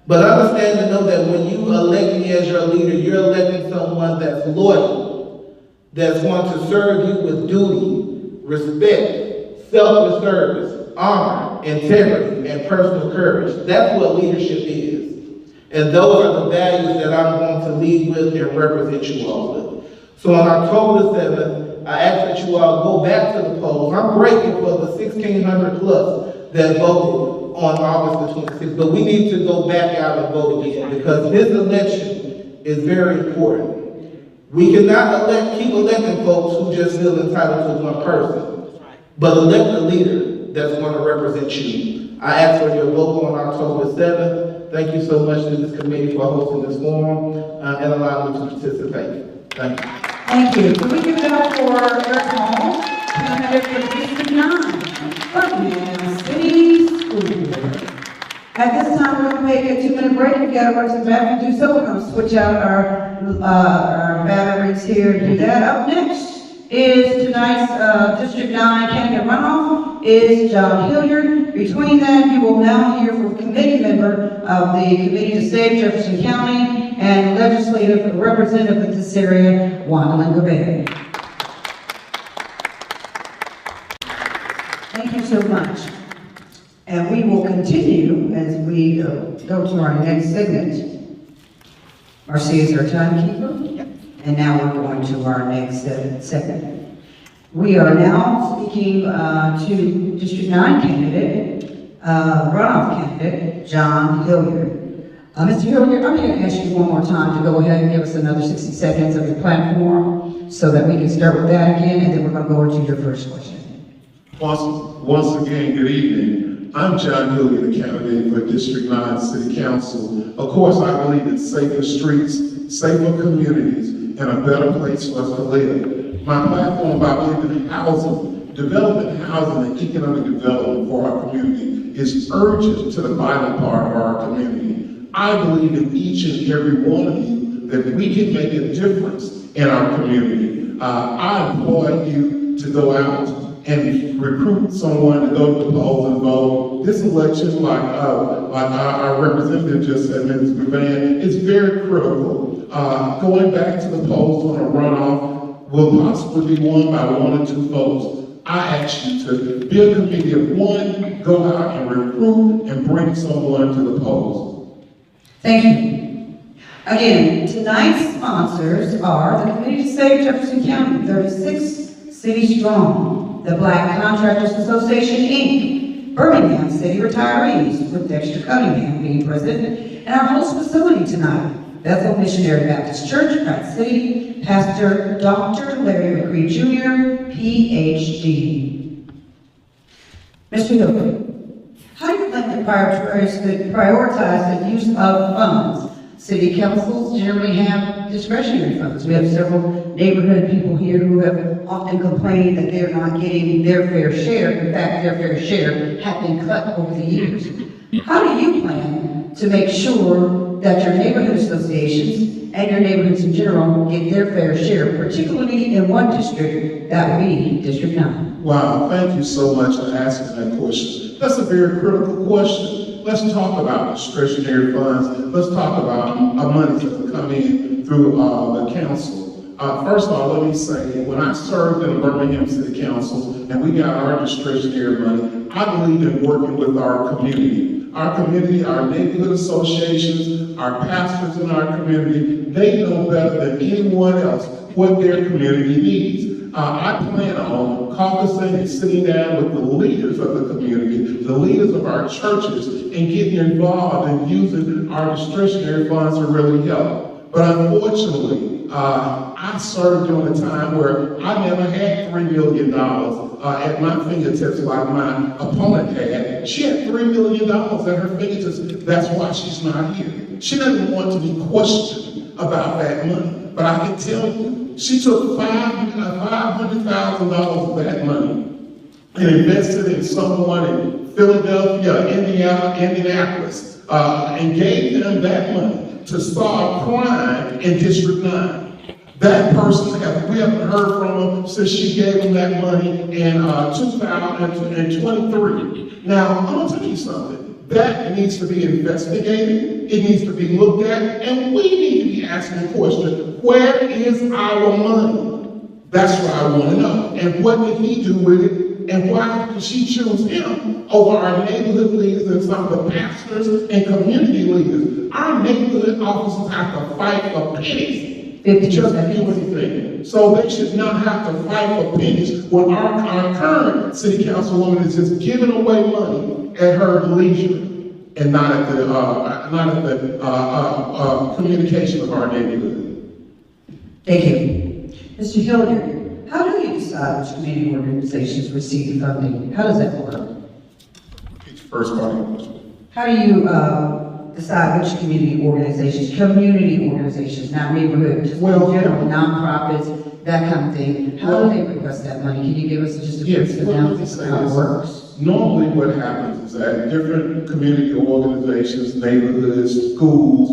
But understand and know that when you elect me as your leader, you're electing someone that's loyal, that's going to serve you with duty, respect, selfless service, honor, integrity, and personal courage. That's what leadership is. And those are the values that I'm going to lead with and represent you all with. So on October 7th, I ask that you all go back to the polls. I'm grateful for the 1,600 plus that voted on August the 26th, but we need to go back out and vote again because this election is very important. We cannot keep electing folks who just feel entitled to one person, but elect a leader that's going to represent you. I ask for your vote on October 7th. Thank you so much to this committee for hosting this forum and allowing me to participate. Thank you. Thank you. Can we give it up for Eric Hall, candidate for District 9, Birmingham City School Board? At this time, we're going to take a 2-minute break. If you got to work some back and do so, we're going to switch out our batteries here and do that. Up next is tonight's District 9 candidate runoff is John Hilliard. Between that, you will now hear from committee member of the Committee to Save Jefferson County and legislative representative of this area, Wanda Gobert. Thank you so much. And we will continue as we go to our next segment. Marcia is our timekeeper. And now we're going to our next segment. We are now speaking to District 9 candidate, runoff candidate, John Hilliard. Mr. Hilliard, I'm going to ask you one more time to go ahead and give us another 60 seconds of your platform so that we can start with that again, and then we're going to go into your first question. Once again, good evening. I'm John Hilliard, the candidate for District 9 City Council. Of course, I believe in safer streets, safer communities, and a better place for us to live. My platform about living in housing, developing housing and economic development for our community is urgent to the vital part of our community. I believe in each and every one of you that we can make a difference in our community. I implore you to go out and recruit someone to go to the polls and vote. This election, like our representative just said, Ms. Gavan, is very critical. Going back to the polls on a runoff will possibly be won by 1 or 2 votes. I ask you to be a committee of 1, go out and recruit and bring someone to the polls. Thank you. Again, tonight's sponsors are the Committee to Save Jefferson County, 36 cities strong. the Black Contractors Association, Inc., Birmingham City Retirees, with Dexter Cunningham being president, and our host facility tonight, Bethel Missionary Baptist Church, Pratt City, Pastor Dr. Larry McCree Jr., PhD. Mr. Hilton, how do you plan to prioritize the use of funds? City councils generally have discretionary funds. We have several neighborhood people here who have often complained that they're not getting their fair share. In fact, their fair share have been cut over the years. How do you plan to make sure that your neighborhood associations and your neighborhoods in general get their fair share, particularly in one district, that would be District 9? Wow, thank you so much for asking that question. That's a very critical question. Let's talk about discretionary funds. Let's talk about money that come in through the council. First of all, let me say, when I served in the Birmingham City Council and we got our discretionary money, I believe in working with our community. Our community, our neighborhood associations, our pastors in our community, they know better than anyone else what their community needs. I plan on caucusing and sitting down with the leaders of the community, the leaders of our churches, and getting involved in using our discretionary funds to really help. But unfortunately, I served during a time where I never had $3 million at my fingertips like my opponent had. She had $3 million at her fingertips. That's why she's not here. She doesn't want to be questioned about that money. But I can tell you, she took $500,000 of that money and invested in someone in Philadelphia, Indianapolis, and gave them that money to solve crime in District 9. That person, we haven't heard from her since she gave them that money in 2023. Now, I'm gonna tell you something. That needs to be investigated, it needs to be looked at, and we need to be asking the question, where is our money? That's what I want to know. And what did he do with it? And why did she choose him over our neighborhood leaders and some of the pastors and community leaders? Our neighborhood officers have to fight for pennies. Just to do anything. So they should not have to fight for pennies when our current city councilwoman is just giving away money at her leisure and not at the communication of our neighborhood. Thank you. Mr. Hilliard, how do you decide which community organizations receive funding? How does that work? Repeat the first part of your question. How do you decide which community organizations, not neighborhood, just in general, nonprofits, that kind of thing? How do they request that money? Can you give us just a quick analysis of how it works? Normally what happens is that different community organizations, neighborhoods, schools,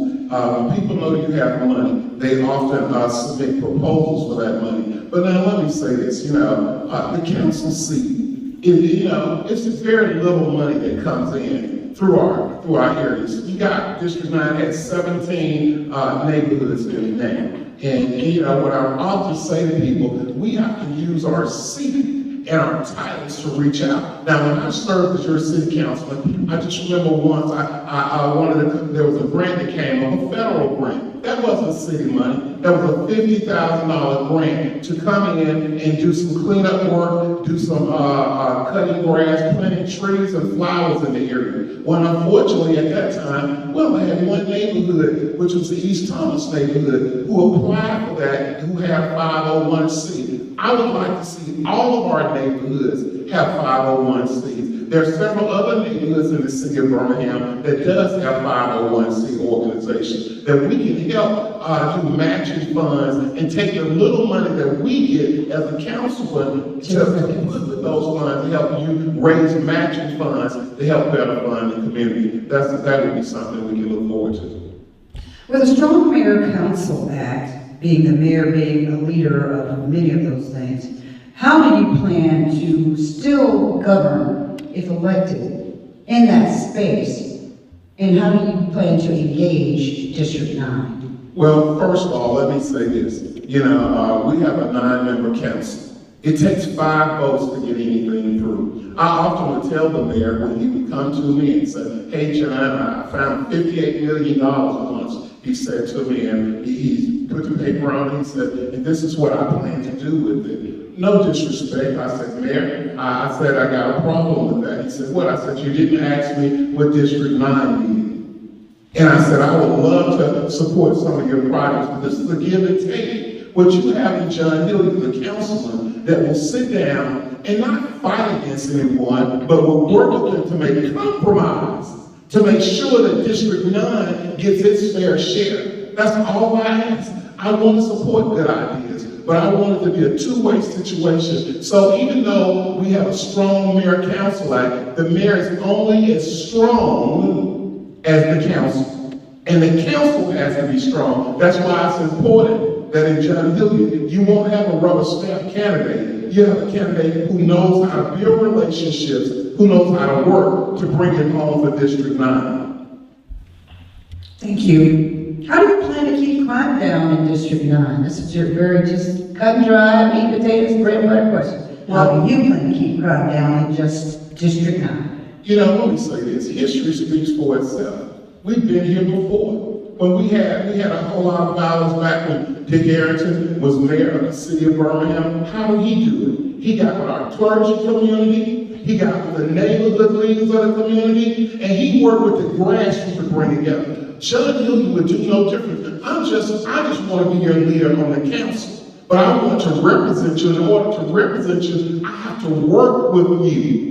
people know you have money. They often submit proposals for that money. But now let me say this, the council seat, it's very little money that comes in through our areas. You got District 9 has 17 neighborhoods in there. And what I often say to people, we have to use our seat and our titles to reach out. Now, when I served as your city councilman, I just remember once there was a grant that came up, a federal grant. That wasn't city money. That was a $50,000 grant to come in and do some cleanup work, do some cutting grass, planting trees and flowers in the area. Well, unfortunately, at that time, I had one neighborhood, which was the East Thomas neighborhood, who applied for that, who had 501c. I would like to see all of our neighborhoods have 501c's. There are several other neighborhoods in the city of Birmingham that does have 501c organizations that we can help do matching funds and take the little money that we get as a councilman to put with those funds to help you raise matching funds to help better fund the community. That would be something we can look forward to. With a strong mayor-council act, being the mayor being a leader of many of those things, how do you plan to still govern, if elected, in that space? And how do you plan to engage District 9? Well, first of all, let me say this. We have a 9-member council. It takes 5 votes to get anything through. I often would tell the mayor when he would come to me and say, hey, John, I found $58 million once. He said to me, and he put the paper on, he said, and this is what I plan to do with it. no disrespect. I said, Mayor, I said, I got a problem with that. He said, what? I said, you didn't ask me what District 9 needed. And I said, I would love to support some of your projects, but this is a give and take. What you have in John Hill is a councilman that will sit down and not fight against anyone, but will work with them to make compromises, to make sure that District 9 gets its fair share. That's all I ask. I want to support good ideas, but I want it to be a two-way situation. So even though we have a strong mayor-council act, the mayor is only as strong as the council. And the council has to be strong. That's why it's important that in John Hill, you won't have a rubber stamp candidate. You have a candidate who knows how to build relationships, who knows how to work to bring it home for District 9. Thank you. How do you plan to keep crime down in District 9? This is your very just cut and dry, meat, potatoes, bread, butter question. How do you plan to keep crime down in just District 9? You know, let me say this, history speaks for itself. We've been here before. When we had a whole lot of violence back when Dick Arrington was mayor of the city of Birmingham. How did he do it? He got with our clergy community, he got with the neighborhood leaders of the community, and he worked with the grassroots to bring together. John Hill would do no different. I just want to be your leader on the council, but I want to represent you. In order to represent you, I have to work with you.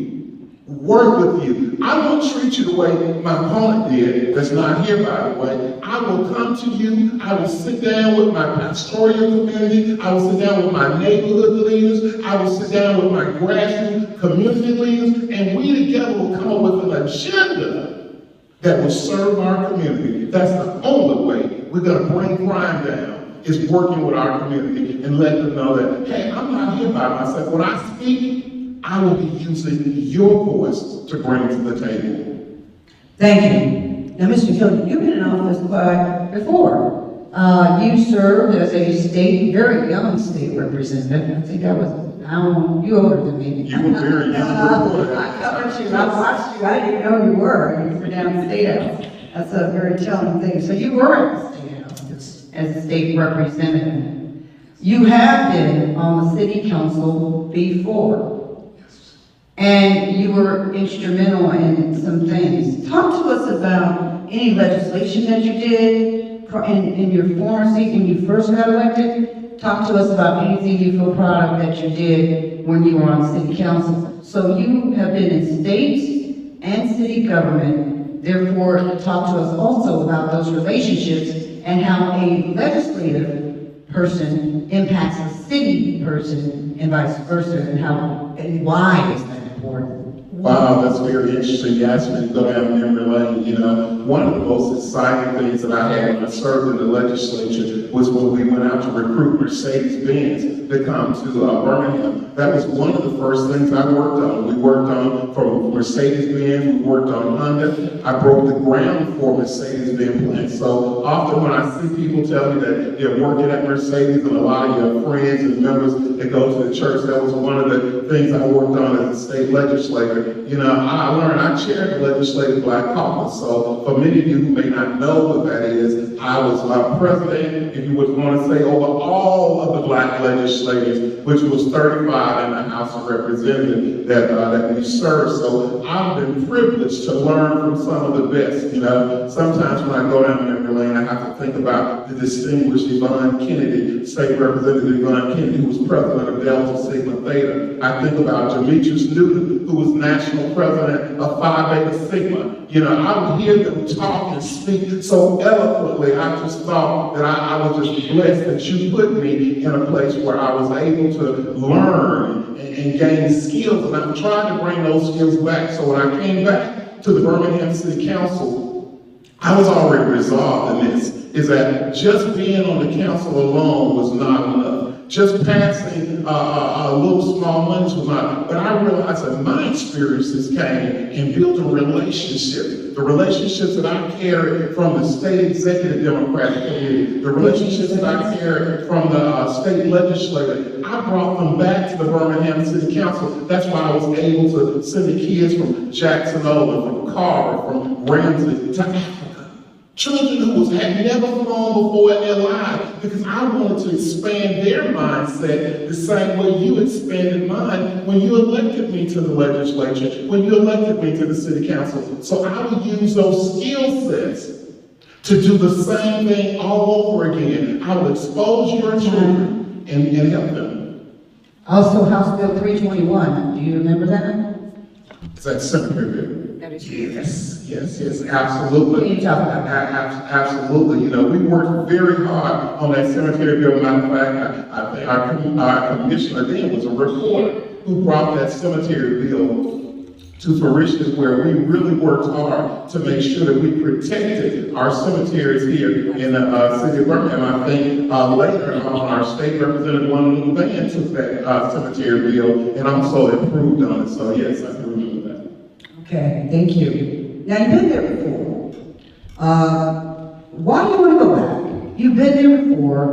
Work with you. I won't treat you the way my opponent did, that's not here by the way. I will come to you, I will sit down with my pastoral community, I will sit down with my neighborhood leaders, I will sit down with my grassroots community leaders, and we together will come up with an agenda that will serve our community. That's the only way we're gonna bring crime down, is working with our community and letting them know that, hey, I'm not here by myself. When I speak, I will be using your voice to bring to the table. Thank you. Now, Mr. Hill, you've been in office before. You served as a very young state representative. I think you older than me. You were very young. I covered you, I watched you, I didn't know you were. You were down in the State House. That's a very telling thing. So you were at the State House as a state representative. You have been on the city council before. And you were instrumental in some things. Talk to us about any legislation that you did in your former seat when you first got elected. Talk to us about anything you feel proud of that you did when you were on city council. So you have been in state and city government. Therefore, talk to us also about those relationships and how a legislative person impacts a city person and vice versa, and why is that important? Wow, that's very interesting. You asked me to go down memory lane. You know, one of the most exciting things that I had when I served in the legislature was when we went out to recruit Mercedes-Benz to come to Birmingham. That was one of the first things I worked on. We worked on from Mercedes-Benz, we worked on Honda. I broke the ground for Mercedes-Benz plants. So often when I see people tell me that they're working at Mercedes, and a lot of your friends and members that go to the church, that was one of the things I worked on as a state legislator. You know, I chaired the Legislative Black Caucus. So for many of you who may not know what that is, I was president, if you would want to say, over all of the black legislators, which was 35 in the House of Representatives that we served. So I've been privileged to learn from some of the best. You know, sometimes when I go down memory lane, I have to think about the distinguished Yvonne Kennedy, State Representative Yvonne Kennedy, who was president of Delta Sigma Theta. I think about Demetrius Newton, who was national president of Phi Beta Sigma. You know, I would hear them talk and speak so eloquently. I just thought that I was just blessed that you put me in a place where I was able to learn and gain skills. And I'm trying to bring those skills back. So when I came back to the Birmingham City Council, I was already resolved in this, is that just being on the council alone was not enough. Just passing little small monies was not, but I realized that my experiences came in building relationships. The relationships that I carried from the state executive Democratic Committee, the relationships that I carried from the state legislature, I brought them back to the Birmingham City Council. That's why I was able to send the kids from Jackson Hole, from Carver, from Ramsey to Africa, Children who had never flown before in their lives, because I wanted to expand their mindset the same way you expanded mine when you elected me to the legislature, when you elected me to the city council. So I would use those skill sets to do the same thing all over again. I would expose your children and help them. Also, House Bill 321, do you remember that? Is that cemetery? That is Yes, absolutely. What are you talking about? Absolutely. You know, we worked very hard on that cemetery bill. Matter of fact, I think our commissioner then was a reporter who brought that cemetery bill to fruition, where we really worked hard to make sure that we protected our cemeteries here in the city of Birmingham. I think later on, our state representative, one Van, took that cemetery bill and also improved on it. So yes, I can remember that. Okay, thank you. Now, you've been there before. Why do you want to go back? You've been there before.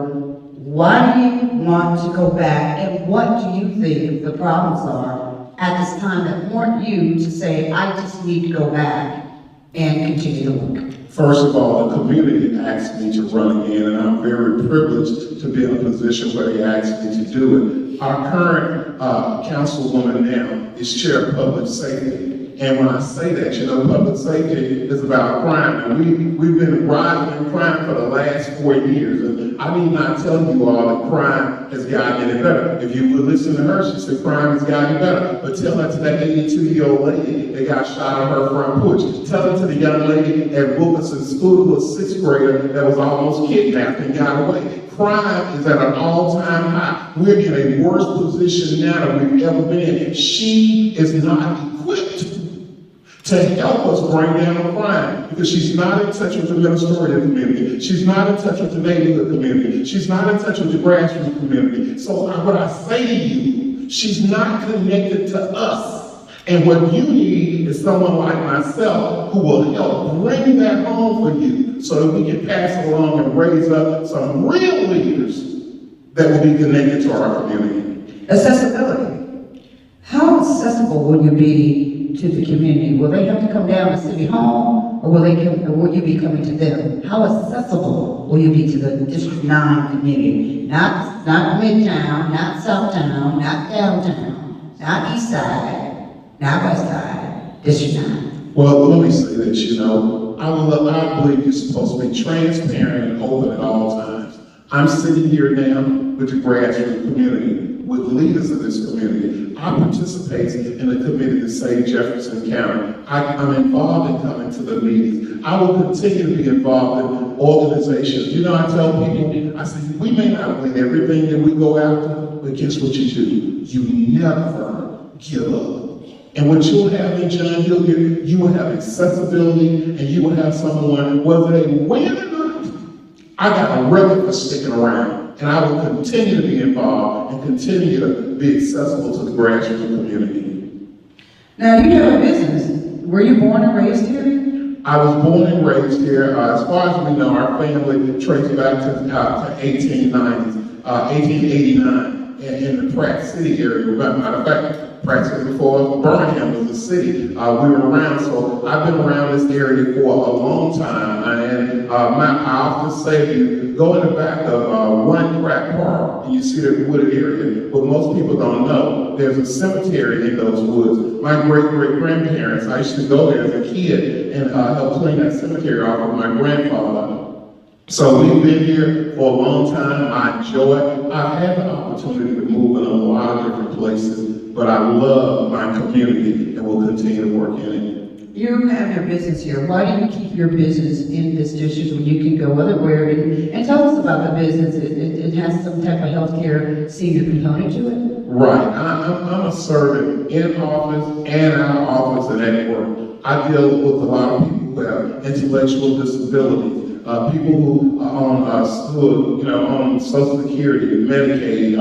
Why do you want to go back? And what do you think the problems are at this time that warrant you to say, I just need to go back and continue to work? First of all, the community asked me to run again, and I'm very privileged to be in a position where they asked me to do it. Our current councilwoman now is chair of public safety. And when I say that, you know, public safety is about crime. And we've been rising in crime for the last 4 years. And I need not tell you all that crime has gotten any better. If you would listen to her, she said crime has gotten better. But tell that to that 82-year-old lady that got shot on her front porch. Tell it to the young lady at Wilkinson School, who was a 6th grader that was almost kidnapped and got away. Crime is at an all-time high. We're in a worse position now than we've ever been in. She is not equipped to help us bring down crime, because she's not in touch with the Minnesota community. She's not in touch with the neighborhood community. She's not in touch with the grassroots community. So what I say to you, she's not connected to us. And what you need is someone like myself who will help bring that home for you so that we can pass it along and raise up some real leaders that will be connected to our community. Accessibility. How accessible will you be to the community? Will they have to come down to City Hall, or will you be coming to them? How accessible will you be to the District 9 community? Not Midtown, not Southtown, not Downtown, not East Side, not West Side, District 9. Well, let me say that, you know, I believe you're supposed to be transparent and open at all times. I'm sitting here now with the grassroots community, with leaders of this community. I participate in the committee to save Jefferson County. I'm involved in coming to the meetings. I will continue to be involved in organizations. You know, I tell people, I say, we may not win everything that we go after, but guess what you do? You never give up. And what you'll have in John Hilliard, you will have accessibility, and you will have someone, whether they win or not, I got a record for sticking around. And I will continue to be involved and continue to be accessible to the grassroots community. Now, you have a business. Were you born and raised here? I was born and raised here. As far as we know, our family traced back to 1889 in the Pratt City area. Matter of fact, Pratt City before Birmingham was a city. We were around, so I've been around this area for a long time. And I often say to you, go in the back of One Pratt Park, and you see that wooded area. But most people don't know, there's a cemetery in those woods. My great-great-grandparents, I used to go there as a kid and help clean that cemetery off with my grandfather. So we've been here for a long time. I enjoy it. I've had the opportunity to move in a lot of different places, but I love my community and will continue to work in it. You have your business here. Why do you keep your business in this district when you can go otherwhere? And tell us about the business. It has some type of healthcare senior component to it? Right. I'm a servant in office and out of office and at work. I deal with a lot of people who have intellectual disabilities. People who are on Social Security and Medicaid,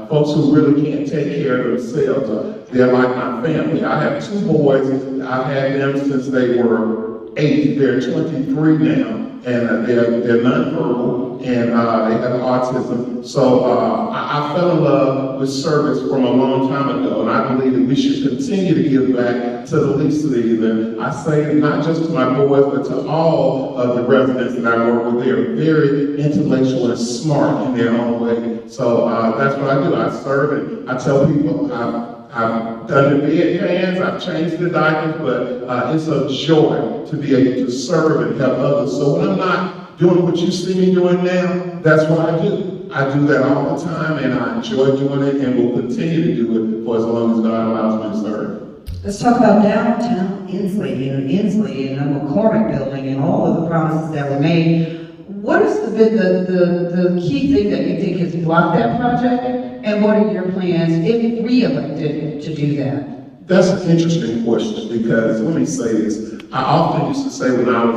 folks who really can't take care of themselves. They're like my family. I have 2 boys. I've had them since they were 8. They're 23 now. and they're nonverbal, and they have autism. So I fell in love with service from a long time ago, and I believe that we should continue to give back to the least of these. And I say not just to my boys, but to all of the residents that I work with. They are very intellectual and smart in their own way. So that's what I do. I serve, and I tell people I've done the bedpans, I've changed the diapers, but it's a joy to be able to serve and help others. So when I'm not doing what you see me doing now, that's what I do. I do that all the time, and I enjoy doing it, and will continue to do it for as long as God allows me to serve. Let's talk about downtown Inslee and the McCormick building and all of the promises that were made. What is the key thing that you think has blocked that project, and what are your plans, if re-elected, to do that? That's an interesting question, because let me say this. I often used to say when I was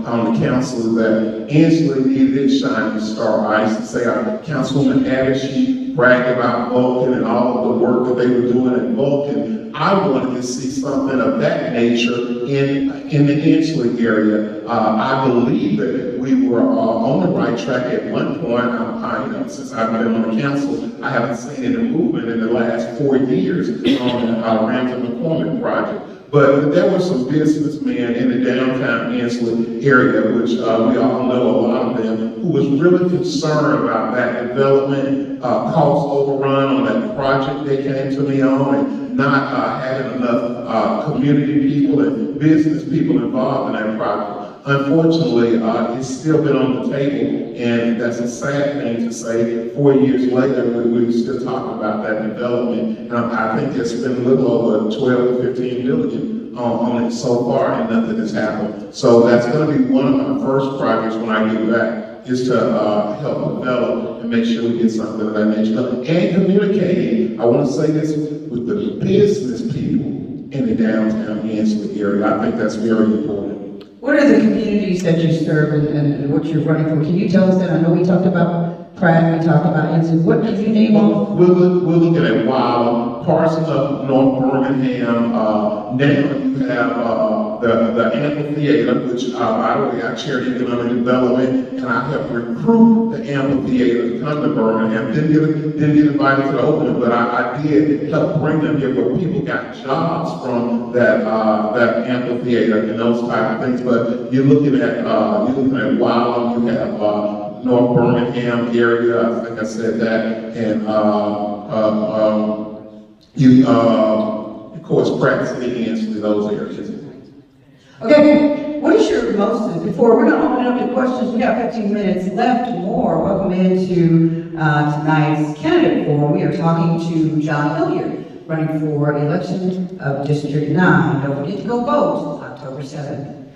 on the council that Inslee needed its shining star. I used to say our Councilwoman Addis, she bragged about Vulcan and all of the work that they were doing at Vulcan. I wanted to see something of that nature in the Inslee area. I believe that we were on the right track at one point. Since I've been on the council, I haven't seen any movement in the last 4 years on the Ramsey McCormick project. But there were some businessmen in the downtown Inslee area, which we all know a lot of them, who was really concerned about that development, cost overrun on that project they came to me on, and not having enough community people and business people involved in that project. Unfortunately, it's still been on the table, and that's a sad thing to say. 4 years later, we're still talking about that development. And I think it's been a little over 12 to 15 million on it so far, and nothing has happened. So that's going to be one of my first projects when I get back, is to help develop and make sure we get something of that nature. And communicating, I want to say this, with the business people in the downtown Inslee area. I think that's very important. What are the communities that you serve and what you're running for? Can you tell us that? I know we talked about Pratt, we talked about Inslee. What did you name off? We're looking at parts of North Birmingham. Now you have the amphitheater, which, by the way, I chair economic development, and I helped recruit the amphitheater to come to Birmingham. Didn't get invited to the opening, but I did help bring them here, where people got jobs from that amphitheater and those type of things. But you're looking at Wylam, you have North Birmingham area, I think I said that, and of course, practicing into those areas. Okay, what is your most, before we're going to open up to questions, we got 15 minutes left or more. Welcome into tonight's candidate forum. We are talking to John Hilliard, running for election of District 9. Don't forget to go vote October 7th.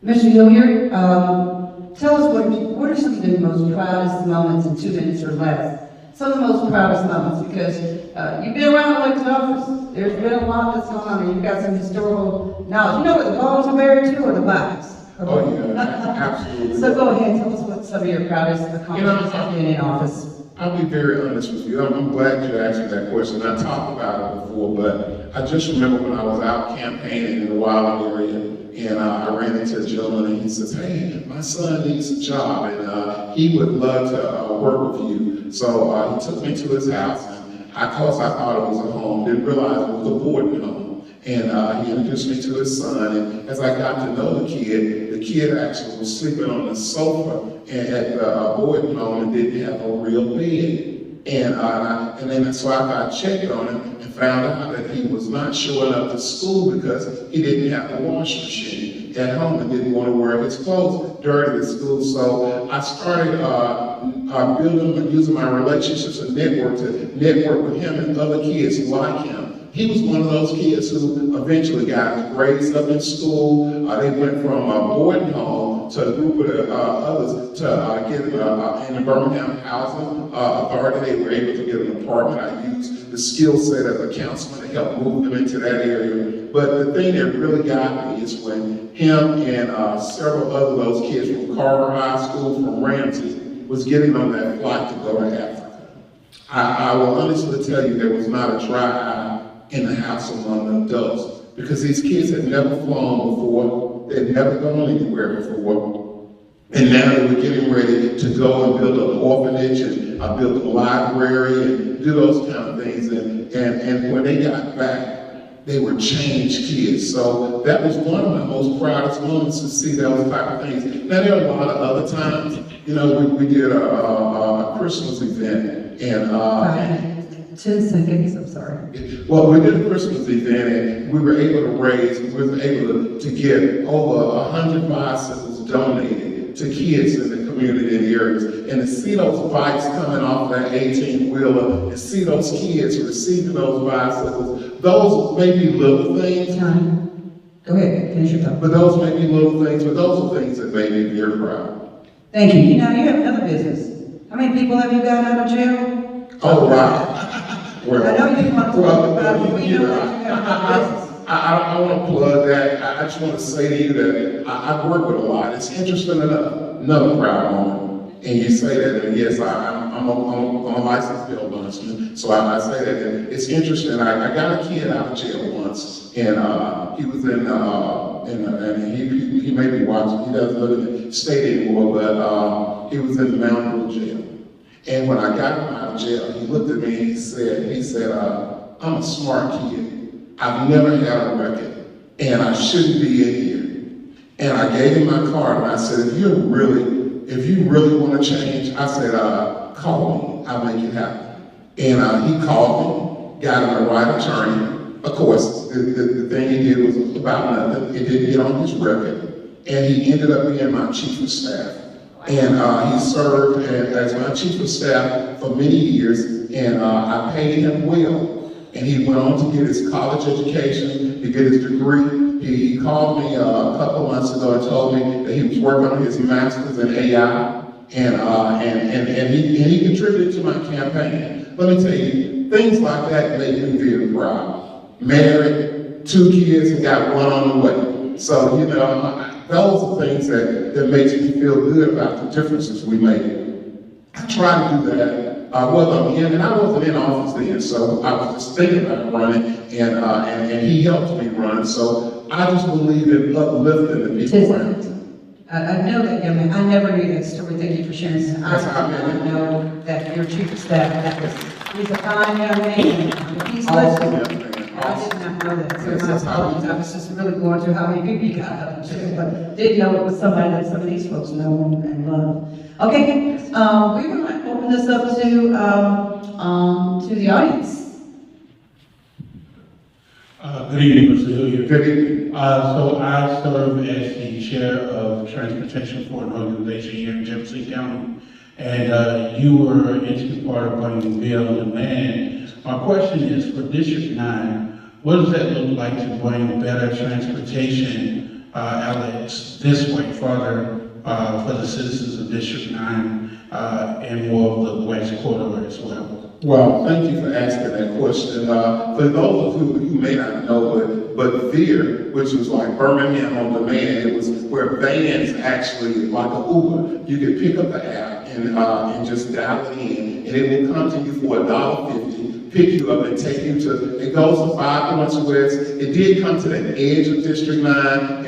Mr. Hilliard, tell us what are some of the most proudest moments in 2 minutes or less? Some of the most proudest moments, because you've been around elected office. There's been a lot that's gone on, and you've got some historical knowledge. You know what the bones are buried to, or the bodies? Oh, yeah, absolutely. So go ahead, tell us what some of your proudest accomplishments have been in office. I'll be very honest with you. I'm glad you asked me that question. I talked about it before, but I just remember when I was out campaigning in the Wylam area, and I ran into a gentleman, and he says, "Hey, my son needs a job, and he would love to work with you." So he took me to his house, and I thought it was a home, didn't realize it was a boarding home. And he introduced me to his son, and as I got to know the kid actually was sleeping on the sofa at the boarding home and didn't have a real bed. And then so I got checked on him and found out that he was not showing up to school because he didn't have a washing machine at home and didn't want to wear his clothes dirty at school. So I started using my relationships and network with him and other kids like him. He was one of those kids who eventually got his grades up in school. They went from a boarding home to a group of others to get in the Birmingham Housing Authority. They were able to get an apartment. I used the skill set as a councilman to help move them into that area. But the thing that really got me is when him and several other those kids from Carver High School, from Ramsey, was getting on that flight to go to Africa. I will honestly tell you there was not a dry eye in the house among the adults, because these kids had never flown before, they had never gone anywhere before, And now they were getting ready to go and build an orphanage and build a library and do those kind of things. And when they got back, they were changed kids. So that was one of my most proudest moments to see those type of things. Now there are a lot of other times. You know, we did a Christmas event and 10 seconds, I'm sorry. well, we did a Christmas event and we were able to get over 100 bicycles donated to kids in the community in the areas. And to see those bikes coming off that 18-wheeler and see those kids receiving those bicycles, those may be little things. Time. Go ahead, finish your thought. But those may be little things, but those are things that made me very proud. Thank you. You know, you have another business. How many people have you gotten out of jail? Oh, wow. Well, I know you didn't want to talk about it, but we know that you have another business. I want to plug that. I just want to say to you that I work with a lot. It's interesting enough, another proud moment. And you say that, and yes, I'm a licensed bail bondsman, so I say that. And it's interesting. I got a kid out of jail once, and he was and he may be watching. He doesn't live in the state anymore, but he was in the Mountain Rule jail. And when I got him out of jail, he looked at me and he said, I'm a smart kid. I've never had a record, and I shouldn't be in here. And I gave him my card, and I said, if you really want to change, I said, call me, I'll make it happen. And he called me, got him the right attorney. Of course, the thing he did was about nothing. It didn't get on his record. And he ended up being my chief of staff. And he served as my chief of staff for many years, and I paid him well. And he went on to get his college education, to get his degree. He called me a couple of months ago and told me that he was working on his master's in AI, and he contributed to my campaign. Let me tell you, things like that make me very proud. Married, 2 kids, and got 1 on the way. So, you know, those are things that makes me feel good about the differences we make. I try to do that. Well, and I wasn't in office then, so I was just thinking about running, and he helped me run. So I just believe in uplifting the people around. I know that young man. I never knew that story. Thank you for sharing that. I did not know that your chief of staff, he's a fine young man. He's listening. I did not know that, so my apologies. I was just really going through how many people you got out of jail, but didn't know it was somebody that some of these folks know and love. Okay, we're going to open this up to the audience. Good evening, Mr. Hilliard. Good evening. So I serve as the chair of transportation for an organization here in Jefferson County, and you were an integral part of bringing the bill on demand. My question is for District 9, what does that look like to bring better transportation outlets this way further for the citizens of District 9 and more of the West Corridor as well? Well, thank you for asking that question. For those of you who may not know, but VEER, which was like Birmingham on Demand, it was where vans actually, like an Uber, you could pick up the app and just dial it in, and it will come to you for $1.50, pick you up and take you to, it goes to 5 points west. It did come to the edge of District 9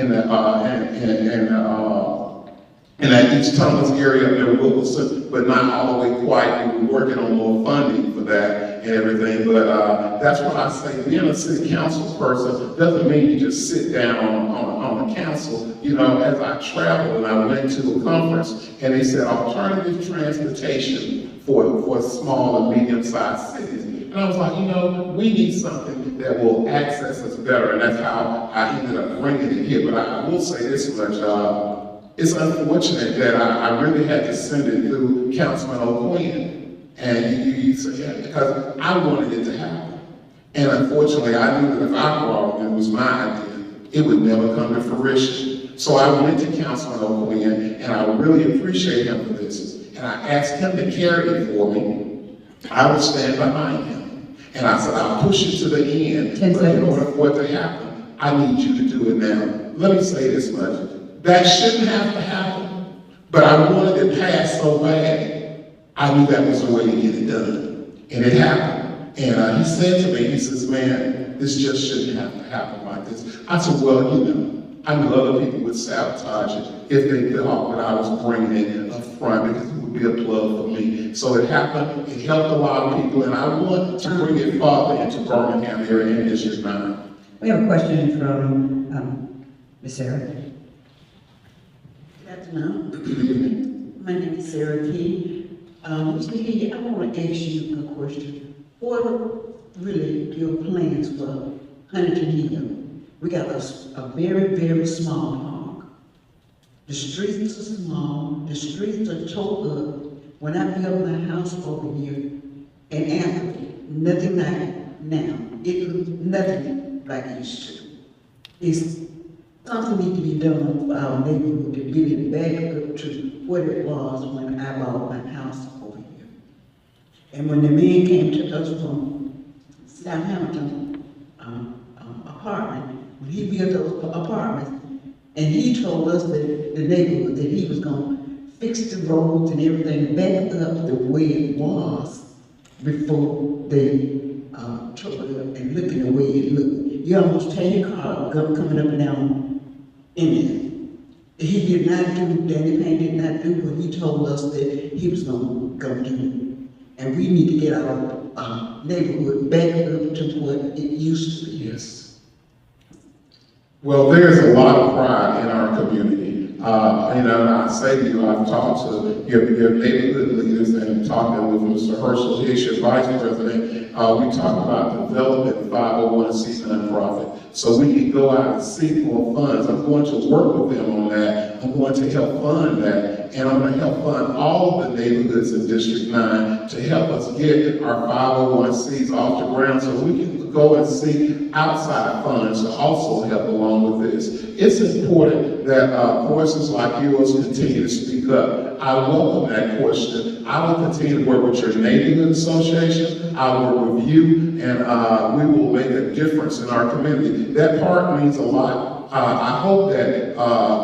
and at East Thomas area near Wilkerson, but not all the way quite. We were working on more funding for that and everything, but that's why I say being a city council person doesn't mean you just sit down on a council. You know, as I traveled and I went to a conference and they said alternative transportation for small and medium-sized cities. And I was like, you know, we need something that will access us better, and that's how I ended up bringing it here. But I will say this much, it's unfortunate that I really had to send it through Councilman O'Quinn. And you say, yeah, because I wanted it to happen. And unfortunately, I knew that if I brought it, it was my idea, it would never come to fruition. So I went to Councilman O'Quinn, and I really appreciate him for this. And I asked him to carry it for me. I would stand behind him. And I said, I'll push it to the end. But in order for it to happen, I need you to do it now. Let me say this much. That shouldn't have to happen, but I wanted it passed so bad, I knew that was the way to get it done. And it happened. And he said to me, he says, man, this just shouldn't have to happen like this. I said, well, you know, I knew other people would sabotage it if they thought that I was bringing it up front because it would be a plug for me. So it happened, it helped a lot of people, and I want to bring it farther into Birmingham area in District 9. We have a question from Ms. Sarah. Good afternoon. My name is Sarah Key. Mr. Key, I want to ask you a question. What are really your plans for Huntington Hill? We got a very, very small park. The streets are small, the streets are tore up. When I built my house over here in Anthony, nothing like now. It looks nothing like it used to. It's something needs to be done for our neighborhood to get it back up to what it was when I bought my house over here. And when the man came to us from Southampton apartment, when he built those apartments, and he told us that the neighborhood, that he was gonna fix the roads and everything back up the way it was before they tore it up and looking the way it looked. You almost tell your car coming up and down in it. He did not do, Danny Payne did not do what he told us that he was gonna do. And we need to get our neighborhood back up to what it used to be. Yes. Well, there's a lot of pride in our community. And I say to you, I've talked to your neighborhood leaders and talking with Mr. Herschel, he's your vice president. We talked about developing 501c nonprofit so we can go out and seek more funds. I'm going to work with them on that. I'm going to help fund that. And I'm going to help fund all of the neighborhoods in District 9 to help us get our 501c's off the ground so we can go and seek outside funds to also help along with this. It's important that voices like yours continue to speak up. I welcome that question. I will continue to work with your neighborhood association. I will work with you, and we will make a difference in our community. That part means a lot. I hope that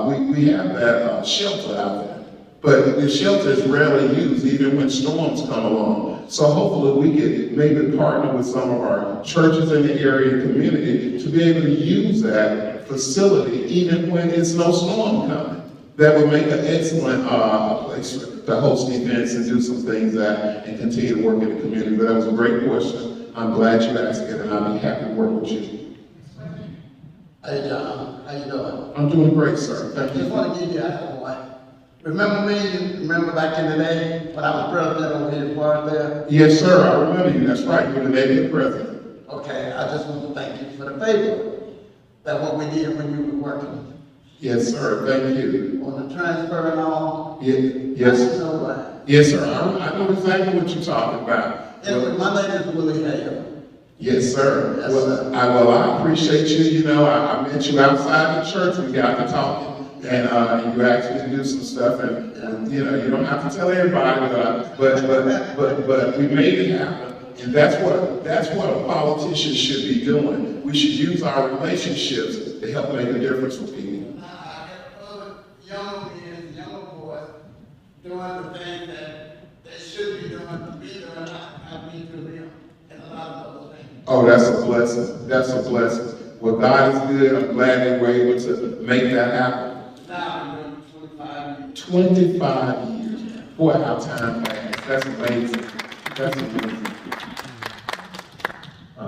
we have that shelter out there. But the shelter is rarely used, even when storms come along. So hopefully we can maybe partner with some of our churches in the area and community to be able to use that facility even when it's no storm coming. That would make an excellent place to host events and do some things and continue to work in the community. But that was a great question. I'm glad you asked it, and I'll be happy to work with you. Hey John, how you doing? I'm doing great, sir. Thank I just you. want to give you a one. Remember me? Remember back in the day when I was president over here in Florida? Yes, sir. I remember you. That's right. You're the neighborhood president. Okay, I just want to thank you for the favor that what we did when you were working. Yes, sir. Thank you. On the transfer and all. Yes. So, Yes, sir. I know exactly what you're talking about. my name is Willie Hale. Yes, sir. Yes, Well, sir. I appreciate you. You know, I met you outside the church. We got to talking. And you asked me to do some stuff, and you know, you don't have to tell everybody, but we made it happen. And that's what a politician should be doing. We should use our relationships to help make a difference with people. I have other young men, young boys doing the things that they should be doing, I've been to them, and a lot of those things. Oh, that's a blessing. That's a blessing. Well, God is good. I'm glad they were able to make that happen. Now I'm doing 25 years. 25 years. Boy, how time passes. That's amazing. That's amazing.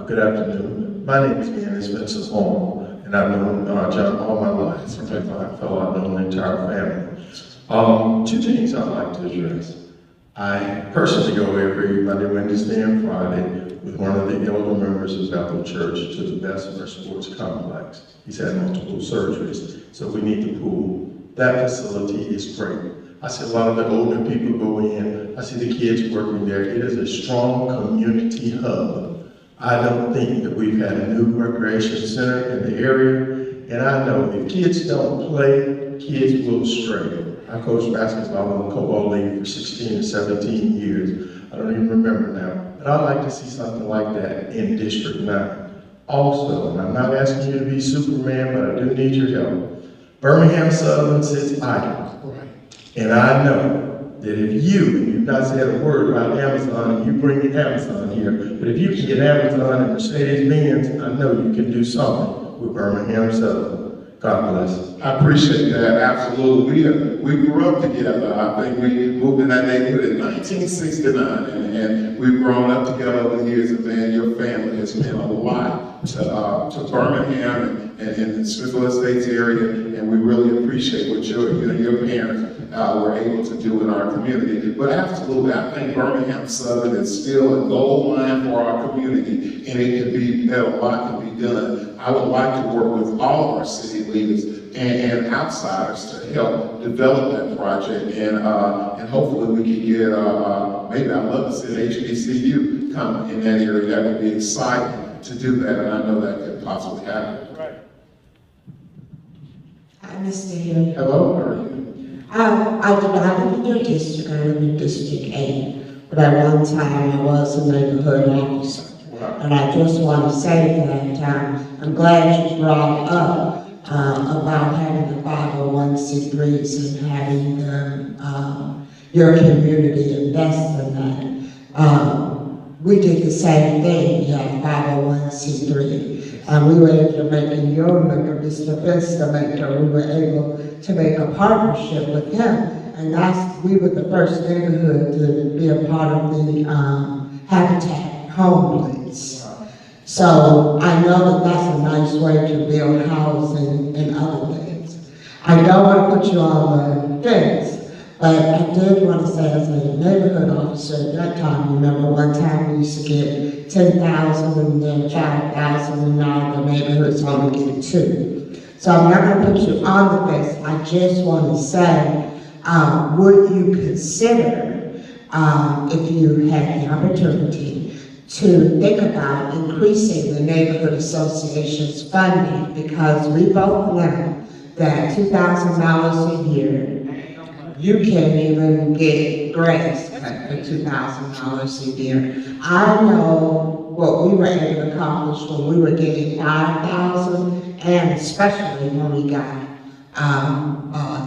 Good afternoon. My name is Spencer Holm, and I've known John all my life. Since I fell out, I've known the entire family. Two things I'd like to address. I personally go every Monday, Wednesday, and Friday with one of the elder members of Bethel Church to the Bessemer Sports Complex. He's had multiple surgeries, so we need the pool. That facility is great. I see a lot of the older people go in. I see the kids working there. It is a strong community hub. I don't think that we've had a new recreation center in the area, and I know if kids don't play, kids will stray. I coached basketball in the Cobalt League for 16 or 17 years. I don't even remember now. But I'd like to see something like that in District 9. Also, and I'm not asking you to be Superman, but I do need your help. Birmingham Southern sits idle. Right. And I know that if you've not said a word about Amazon, and you bring Amazon here, but if you can get Amazon and Mercedes-Benz, I know you can do something with Birmingham Southern. God bless. I appreciate that, absolutely. We grew up together. I think we moved in that neighborhood in 1969, and we've grown up together over the years, and man, your family has meant a lot to Birmingham and the Smithville Estates area, and we really appreciate what your parents were able to do in our community. But absolutely, I think Birmingham Southern is still a gold mine for our community, and it can be, a lot can be done. I would like to work with all of our city leaders and outsiders to help develop that project, and hopefully we can get, maybe I'd love to see an HBCU come in that area. That would be exciting to do that, and I know that could possibly happen. Right. Hi, Mr. Hill. Hello, how are you? I did not live in your district, I live in District 8, but at one time I was a neighborhood officer. Wow. And I just want to say that I'm glad you brought up about having the 501c3s and having your community invest in that. We did the same thing. We had 501c3, and we were able to make, in your member, Mr. Fenstermaker, we were able to make a partnership with him, and we were the first neighborhood to be a part of the Habitat Homeless. So I know that that's a nice way to build housing and other things. I don't want to put you on the fence, but I did want to say, as a neighborhood officer at that time, remember one time we used to get 10,000 and then 5,000, and now the neighborhood's only getting 2. So I'm not going to put you on the fence. I just want to say, would you consider, if you had the opportunity, to think about increasing the neighborhood association's funding, because we both know that $2,000 a year, you can't even get grants for $2,000 a year. I know what we were able to accomplish when we were getting 5,000, and especially when we got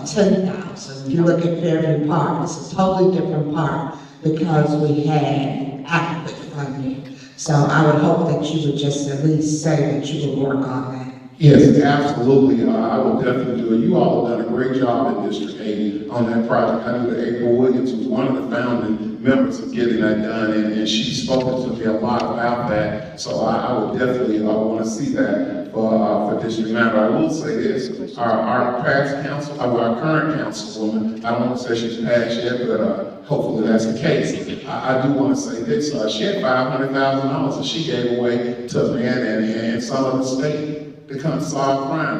10,000. You look at Fairview Park, it's a totally different park because we had adequate funding. So I would hope that you would just at least say that you would work on that. Yes, absolutely. I will definitely do it. You all have done a great job in District 80 on that project. I know that April Williams was one of the founding members of getting that done, and she's spoken to me a lot about that. So I would definitely want to see that for District 9. But I will say this, our past council, our current councilwoman, I don't want to say she's passed yet, but hopefully that's the case. I do want to say this, she had $500,000 that she gave away to men and some of the state to come solve crime.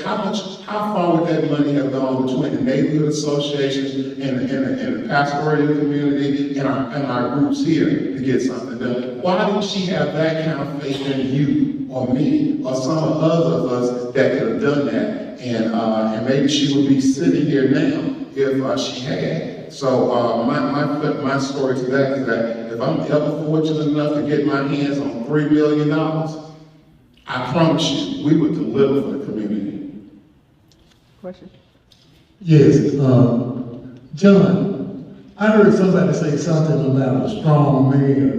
How far would that money have gone between the neighborhood associations and the pastoral community and our groups here to get something done? Why didn't she have that kind of faith in you or me or some of other of us that could have done that? And maybe she would be sitting here now if she had. So my story to that is that if I'm ever fortunate enough to get my hands on $3 million, I promise you, we would deliver for the community. Question? Yes, John, I heard somebody say something about a strong mayor,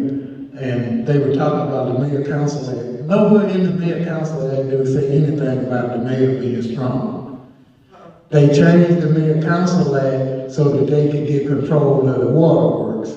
and they were talking about the mayor council act. Nobody in the mayor council act did say anything about the mayor being strong. They changed the mayor council act so that they could get control of the waterworks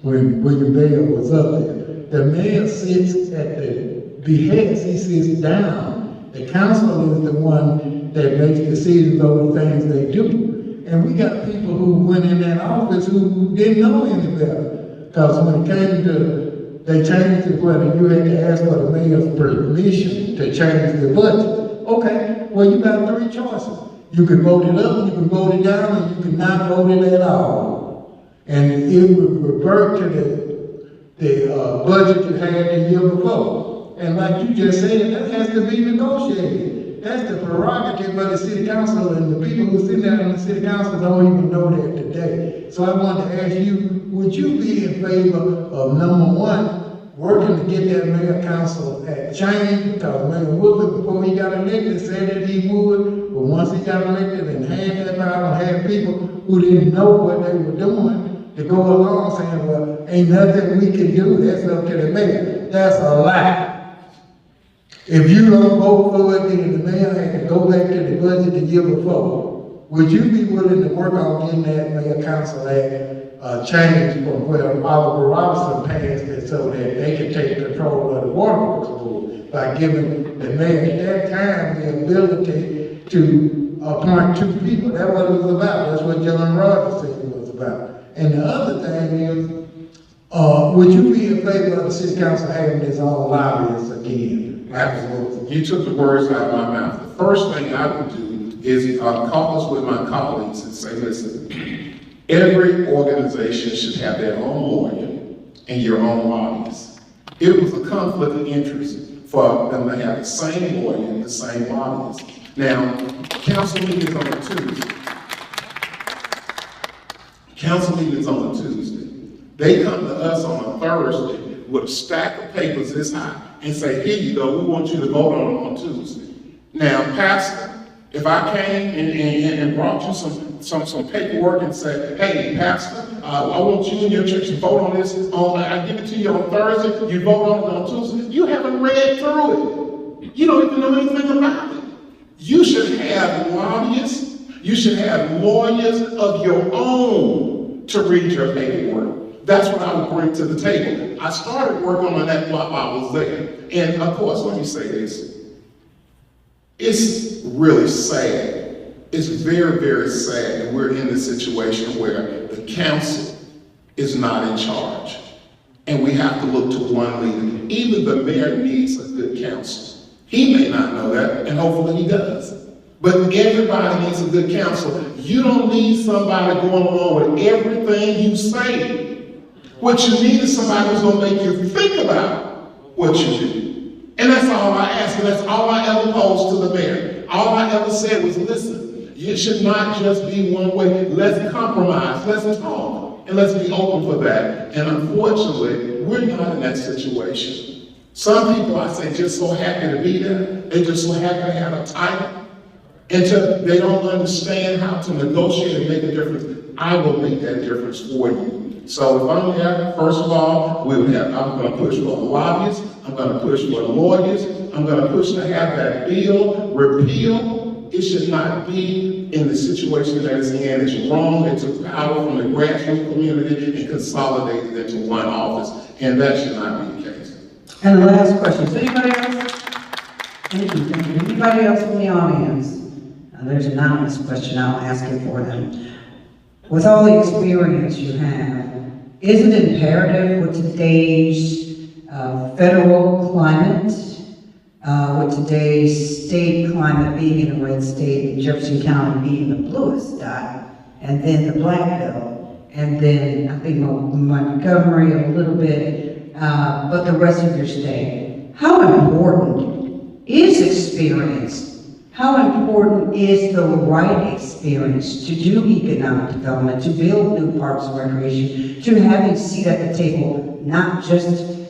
when William Bell was up there. The mayor sits at the behest, he sits down. The council is the one that makes decisions over the things they do. And we got people who went in that office who didn't know any better. Because when it came to, they changed it whether you had to ask for the mayor's permission to change the budget. Okay, well you got 3 choices. You can vote it up, you can vote it down, and you can not vote it at all. And it would revert to the budget you had the year before. And like you just said, that has to be negotiated. That's the prerogative of the city council, and the people who sit there in the city council don't even know that today. So I wanted to ask you, would you be in favor of, number 1, working to get that mayor council act changed? Because Mayor Woodley, before he got elected, said that he would, but once he got elected and had that power, had people who didn't know what they were doing to go along saying, well, ain't nothing we can do, that's up to the mayor. That's a lie. If you don't vote for it, then the mayor had to go back to the budget the year before. Would you be willing to work on getting that mayor council act changed from where Oliver Robinson passed it so that they can take control of the water control by giving the mayor at that time the ability to appoint 2 people? That's what it was about. That's what John Rogers said it was about. And the other thing is, would you be in favor of the city council having its own lobbyists again? Absolutely. You took the words out of my mouth. The first thing I would do is caucus with my colleagues and say, listen, every organization should have their own lawyer and your own lobbyist. It was a conflict of interest for them to have the same lawyer and the same lobbyist. Now, council meetings on a Tuesday. Council meetings on a Tuesday. They come to us on a Thursday with a stack of papers this high and say, here you go, we want you to vote on Tuesday. Now, Pastor, if I came and brought you some paperwork and said, hey, Pastor, I want you and your church to vote on this, I give it to you on Thursday, you vote on it on Tuesday, you haven't read through it. You don't even know anything about it. You should have lobbyists, you should have lawyers of your own to read your paperwork. That's what I would bring to the table. I started working on that while I was there. And of course, let me say this. It's really sad. It's very, very sad that we're in this situation where the council is not in charge. And we have to look to one leader. Even the mayor needs a good council. He may not know that, and hopefully he does. But everybody needs a good counsel. You don't need somebody going along with everything you say. What you need is somebody who's going to make you think about what you do. And that's all I ask, and that's all I ever posed to the mayor. All I ever said was, listen, it should not just be one way. Let's compromise, let's talk, and let's be open for that. And unfortunately, we're not in that situation. Some people, I say, just so happy to be there. They just so happy to have a title. Until they don't understand how to negotiate and make a difference, I will make that difference for you. So if I'm there, first of all, I'm going to push for lobbyists, I'm going to push for lawyers, I'm going to push to have that bill repealed. It should not be in the situation that it's in. It's wrong. It took power from the grassroots community and consolidated it into one office, and that should not be the case. And the last question, is anybody else? Thank you, thank you. Anybody else in the audience? There's an anonymous question, I'll ask it for them. With all the experience you have, is it imperative with today's federal climate, with today's state climate being in a red state, and Jefferson County being the bluest dot, and then the black belt, and then I think Montgomery a little bit, but the rest of your state? How important is experience? How important is the right experience to do economic development, to build new parks and recreation, to have a seat at the table, not just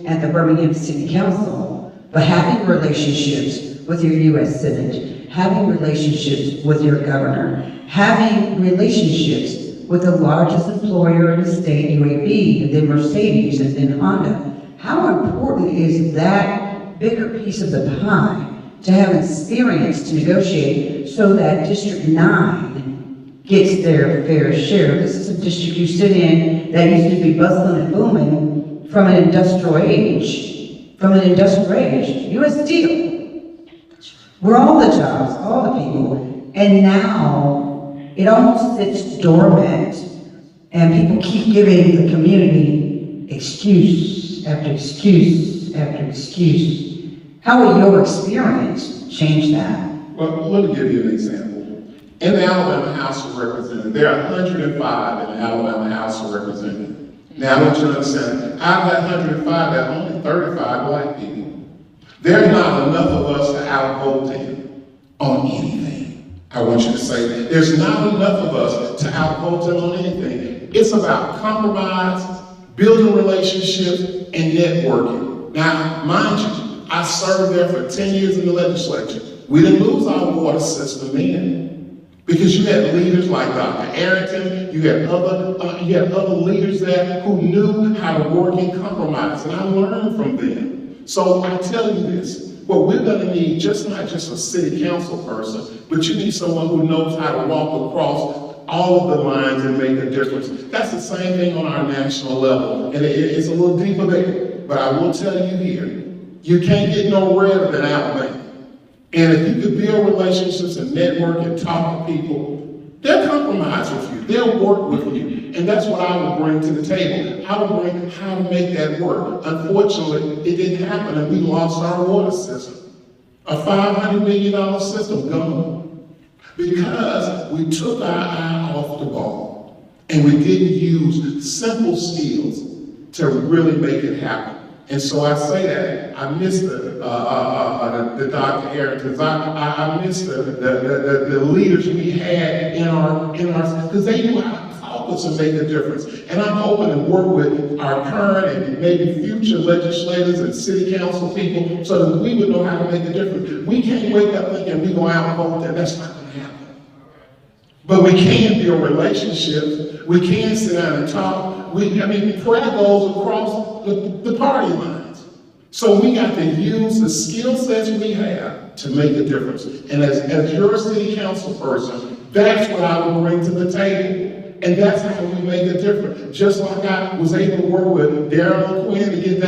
at the Birmingham City Council, but having relationships with your U.S. Senate, having relationships with your governor, having relationships with the largest employer in the state, UAB, and then Mercedes, and then Honda? How important is that bigger piece of the pie to have experience to negotiate so that District 9 gets their fair share? This is a district you sit in that used to be bustling and booming from an industrial age. U.S. Steel. We're all the jobs, all the people, and now it almost sits dormant, and people keep giving the community excuse after excuse after excuse. How will your experience change that? Well, let me give you an example. In the Alabama House of Representatives, there are 105 in the Alabama House of Representatives. Now, I want you to understand, out of that 105, there are only 35 black people. There are not enough of us to outvote them on anything. I want you to say that. There's not enough of us to outvote them on anything. It's about compromise, building relationships, and networking. Now, mind you, I served there for 10 years in the legislature. We didn't lose our water system then, because you had leaders like Dr. Arrington, you had other leaders there who knew how to work and compromise, and I learned from them. So I tell you this, what we're gonna need, not just a city council person, but you need someone who knows how to walk across all of the lines and make a difference. That's the same thing on our national level, and it's a little deeper there. But I will tell you here, you can't get no redder than Alabama. And if you could build relationships and network and talk to people, they'll compromise with you, they'll work with you. And that's what I would bring to the table. I would bring how to make that work. Unfortunately, it didn't happen and we lost our water system. A $500 million system gone. Because we took our eye off the ball and we didn't use simple skills to really make it happen. And so I say that I miss the Dr. Harringtons. I miss the leaders we had in our because they knew how to help us and make a difference. And I'm hoping to work with our current and maybe future legislators and city council people so that we would know how to make a difference. We can't wake up thinking we go out and vote that. That's not going to happen. But we can build relationships. We can sit down and talk. Prayer goes across the party lines. So we got to use the skill sets we have to make a difference. And as your city council person, that's what I will bring to the table. And that's how we make a difference. Just like I was able to work with Darryl and Quinn to get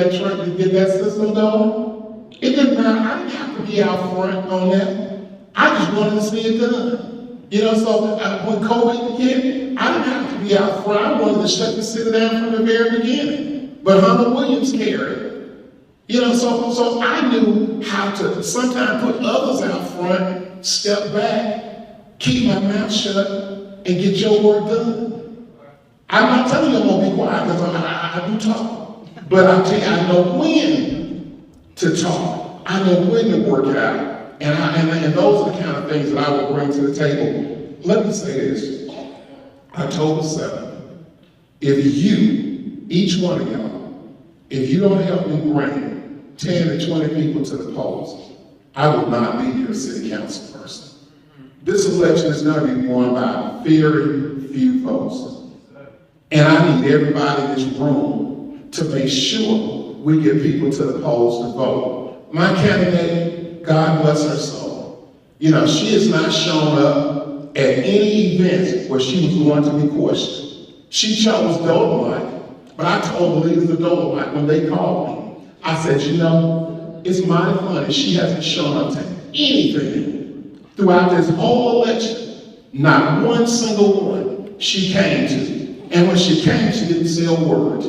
that system going. It didn't matter. I didn't have to be out front on that. I just wanted to see it done. So when COVID hit, I didn't have to be out front. I wanted to shut the city down from the very beginning. But Hunter Williams carried it. So I knew how to sometimes put others out front, step back, keep my mouth shut, and get your work done. I'm not telling you I'm gonna be quiet because I do talk. But I'll tell you, I know when to talk. I know when to work it out. And those are the kind of things that I will bring to the table. Let me say this. October 7th, if you, each one of y'all, if you don't help me bring 10 to 20 people to the polls, I will not be your city council person. This election is going to be won by very few votes. And I need everybody in this room to make sure we get people to the polls to vote. My candidate, God bless her soul, she has not shown up at any event where she was going to be questioned. She chose Dolomite, but I told the leaders of Dolomite when they called me, I said, it's mighty funny she hasn't shown up to anything throughout this whole election. Not one single one she came to. And when she came, she didn't say a word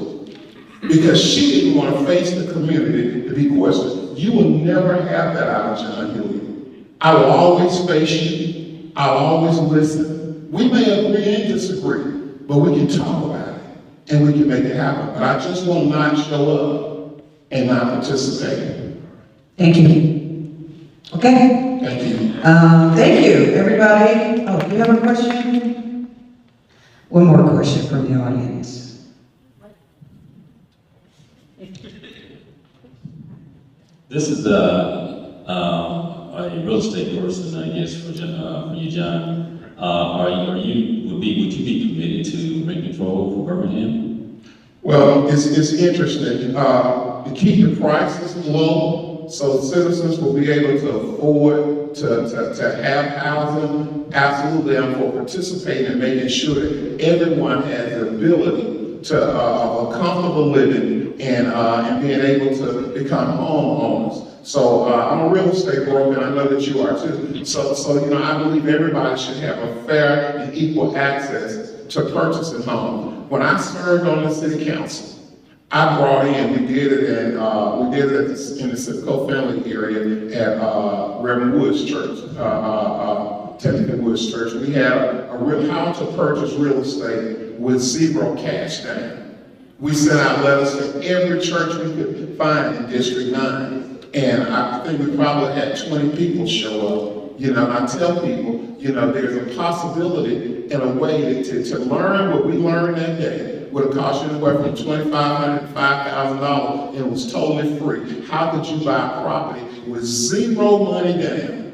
because she didn't want to face the community to be questioned. You will never have that out of John Hilliard. I will always face you. I'll always listen. We may agree and disagree, but we can talk about it and we can make it happen. But I just will not show up and not participate. Thank you. Okay. Thank you. Thank you, everybody. Oh, do you have a question? One more question from the audience. This is a real estate person, I guess, for you, John. Would you be committed to rent control for Birmingham? Well, it's interesting. To keep the prices low so citizens will be able to afford to have housing. Absolutely, I'm for participating in making sure that everyone has the ability to a comfortable living and being able to become homeowners. So I'm a real estate broker, and I know that you are too. So I believe everybody should have a fair and equal access to purchasing homes. When I served on the city council, I brought in, we did it in the Simcoe family area at Reverend Woods Church, Timothy Woods Church. We had a real how to purchase real estate with zero cash down. We sent out letters to every church we could find in District 9. And I think we probably had 20 people show up. I tell people, there's a possibility in a way to learn what we learned that day would have cost you anywhere from $2,500 to $5,000, and it was totally free. How could you buy a property with zero money down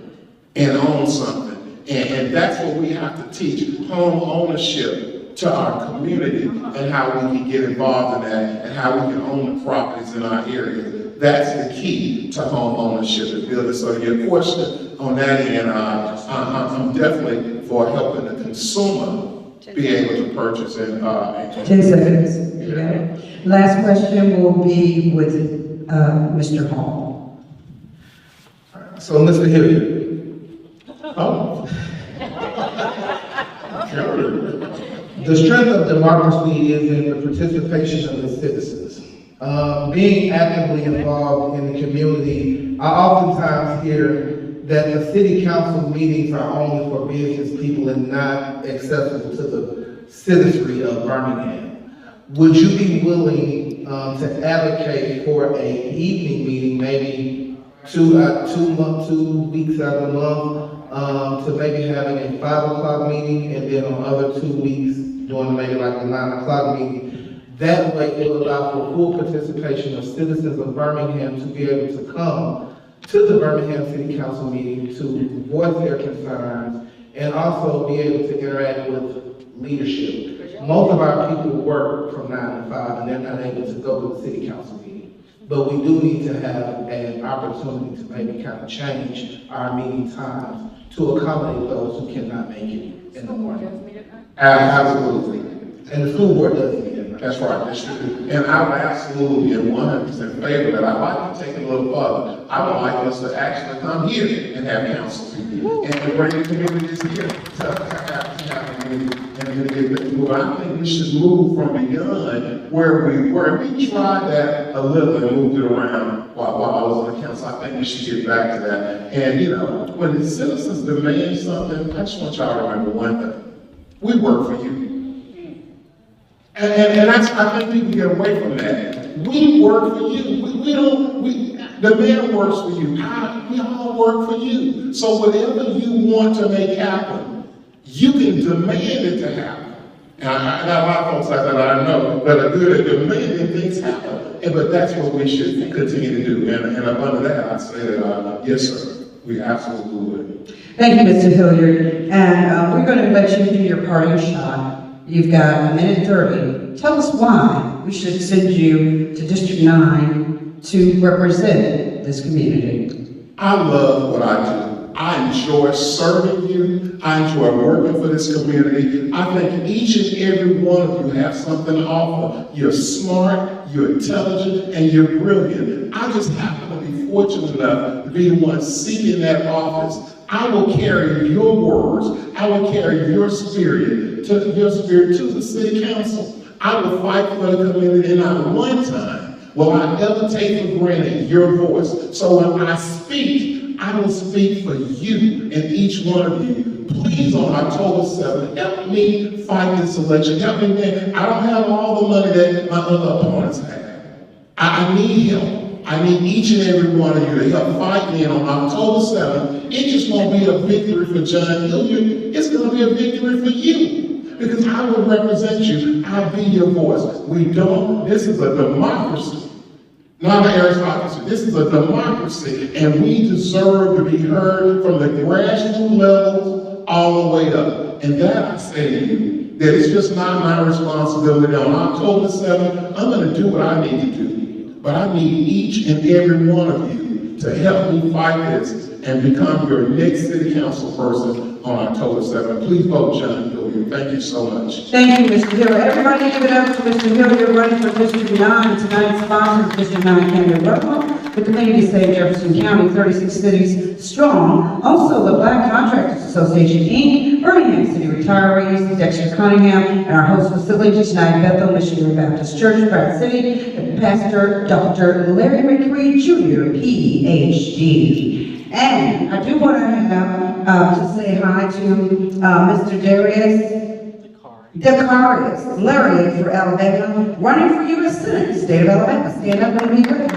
and own something? And that's what we have to teach, home ownership to our community and how we can get involved in that and how we can own the properties in our area. That's the key to home ownership and building. So your question on that end, I'm definitely for helping the consumer be able to purchase and 10 seconds. You got it. Last question will be with Mr. Hall. So, Mr. Hilliard. Oh. The strength of democracy is in the participation of the citizens. Being actively involved in the community, I oftentimes hear that the city council meetings are only for business people and not accessible to the citizenry of Birmingham. Would you be willing to advocate for an evening meeting, maybe 2 weeks out of the month, to maybe having a 5 o'clock meeting, and then on other 2 weeks doing maybe like a 9 o'clock meeting? That way it will allow for full participation of citizens of Birmingham to be able to come to the Birmingham City Council meeting to voice their concerns and also be able to interact with leadership. Most of our people work from 9 to 5 and they're not able to go to the City Council meeting. But we do need to have an opportunity to maybe kind of change our meeting times to accommodate those who cannot make it in the morning. Absolutely. And the school board does meet. That's right, that's true. And I would absolutely be 100% favor that. I'd like to take it a little further. I would like us to actually come here and have council and to bring the communities here to have a meeting and to get the move. I think we should move from beyond where we were. We tried that a little and moved it around while I was on the council. I think we should get back to that. And you know, when the citizens demand something, I just want y'all to remember one thing. We work for you. And that's, I think people get away from that. We work for you. The mayor works for you. We all work for you. So whatever you want to make happen, you can demand it to happen. And I got a lot of folks like that I know that are good at demanding things happen. But that's what we should continue to do. And under that, I'd say that, yes, sir, we absolutely would. Thank you, Mr. Hilliard. And we're going to let you do your parting shot. You've got 1:30. Tell us why we should send you to District 9 to represent this community. I love what I do. I enjoy serving you. I enjoy working for this community. I think each and every one of you have something to offer. You're smart, you're intelligent, and you're brilliant. I just happen to be fortunate enough to be the one seeking that office. I will carry your words. I will carry your spirit to the city council. I will fight for the community, and not one time will I ever take for granted your voice. So when I speak, I will speak for you and each one of you. Please, on October 7th, help me fight this election. Help me, man. I don't have all the money that my other opponents have. I need help. I need each and every one of you to help fight me. And on October 7th, it just won't be a victory for John Hilliard. It's going to be a victory for you. Because I will represent you. I'll be your voice. This is a democracy. Not an aristocracy. This is a democracy, and we deserve to be heard from the grassroots levels all the way up. And that I say to you, that it's just not my responsibility. On October 7th, I'm going to do what I need to do. But I need each and every one of you to help me fight this and become your next city council person on October 7th. Please vote John Hilliard. Thank you so much. Thank you, Mr. Hilliard. Everybody give it up to Mr. Hilliard running for District 9. Tonight's sponsor is District 9 candidate Runoff. The community saved Jefferson County, 36 cities strong. Also, the Black Contractors Association, Inc., Birmingham City Retirees, Dexter Cunningham, and our host facility tonight, Bethel, Missionary Baptist Church, Pratt City, and Pastor Dr. Larry McCree Jr., Ph.D. And I do want to to say hi to Mr. Darius Decarius, Larry for Alabama, running for U.S. Senate, state of Alabama. Stand up and be ready.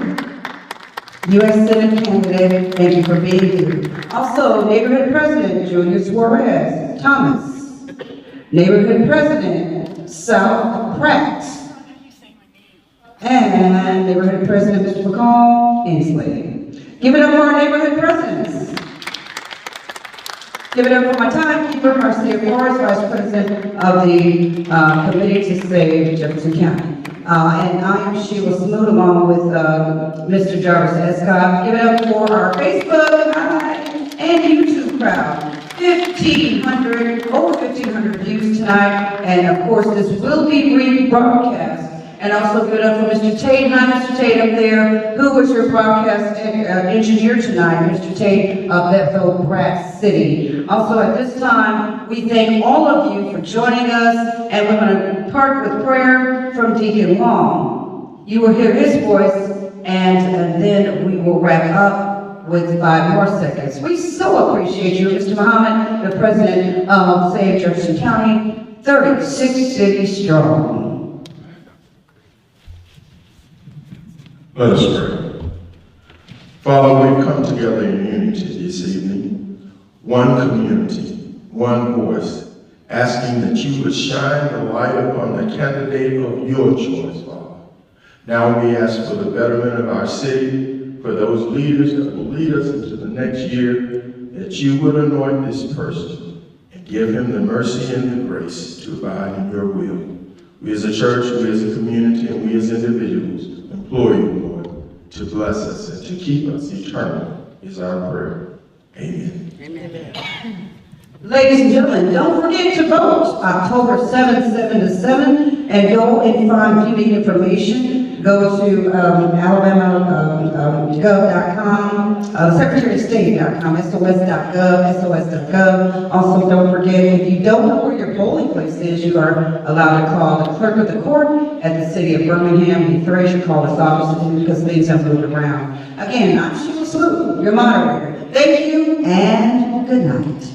U.S. Senate candidate, thank you for being here. Also, Neighborhood President Julius Suarez Thomas, Neighborhood President South Pratt, and Neighborhood President Mr. McCall Inslee. Give it up for our neighborhood presidents. Give it up for my timekeeper, Marcia Forrest, Vice President of the Committee to Save Jefferson County. And I am Sheila Smoot along with Mr. Jarvis Escott. Give it up for our Facebook and YouTube crowd. Over 1,500 views tonight, and of course this will be rebroadcast. And also give it up for Mr. Tate. Hi, Mr. Tate up there. Who was your broadcast engineer tonight? Mr. Tate of Bethel, Pratt City. Also at this time, we thank all of you for joining us, and we're going to part with prayer from Deacon Long. You will hear his voice, and then we will wrap up with 5 more seconds. We so appreciate you, Mr. Muhammad, the president of Save Jefferson County, 36 cities strong. Let us pray. Father, we've come together in unity this evening, one community, one voice, asking that you would shine the light upon the candidate of your choice, Father. Now we ask for the betterment of our city, for those leaders that will lead us into the next year, that you would anoint this person and give him the mercy and the grace to abide in your will. We as a church, we as a community, and we as individuals implore you, Lord, to bless us and to keep us eternally is our prayer. Amen. Amen. Ladies and gentlemen, don't forget to vote October 7th, 7 to 7, and go and find viewing information. Go to alabama.gov.com, secretaryofstate.com, sos.gov. Also, don't forget, if you don't know where your polling place is, you are allowed to call the clerk of the court at the city of Birmingham. The Fraser call this office because things have moved around. Again, I'm Sheila Sloop, your moderator. Thank you and good night.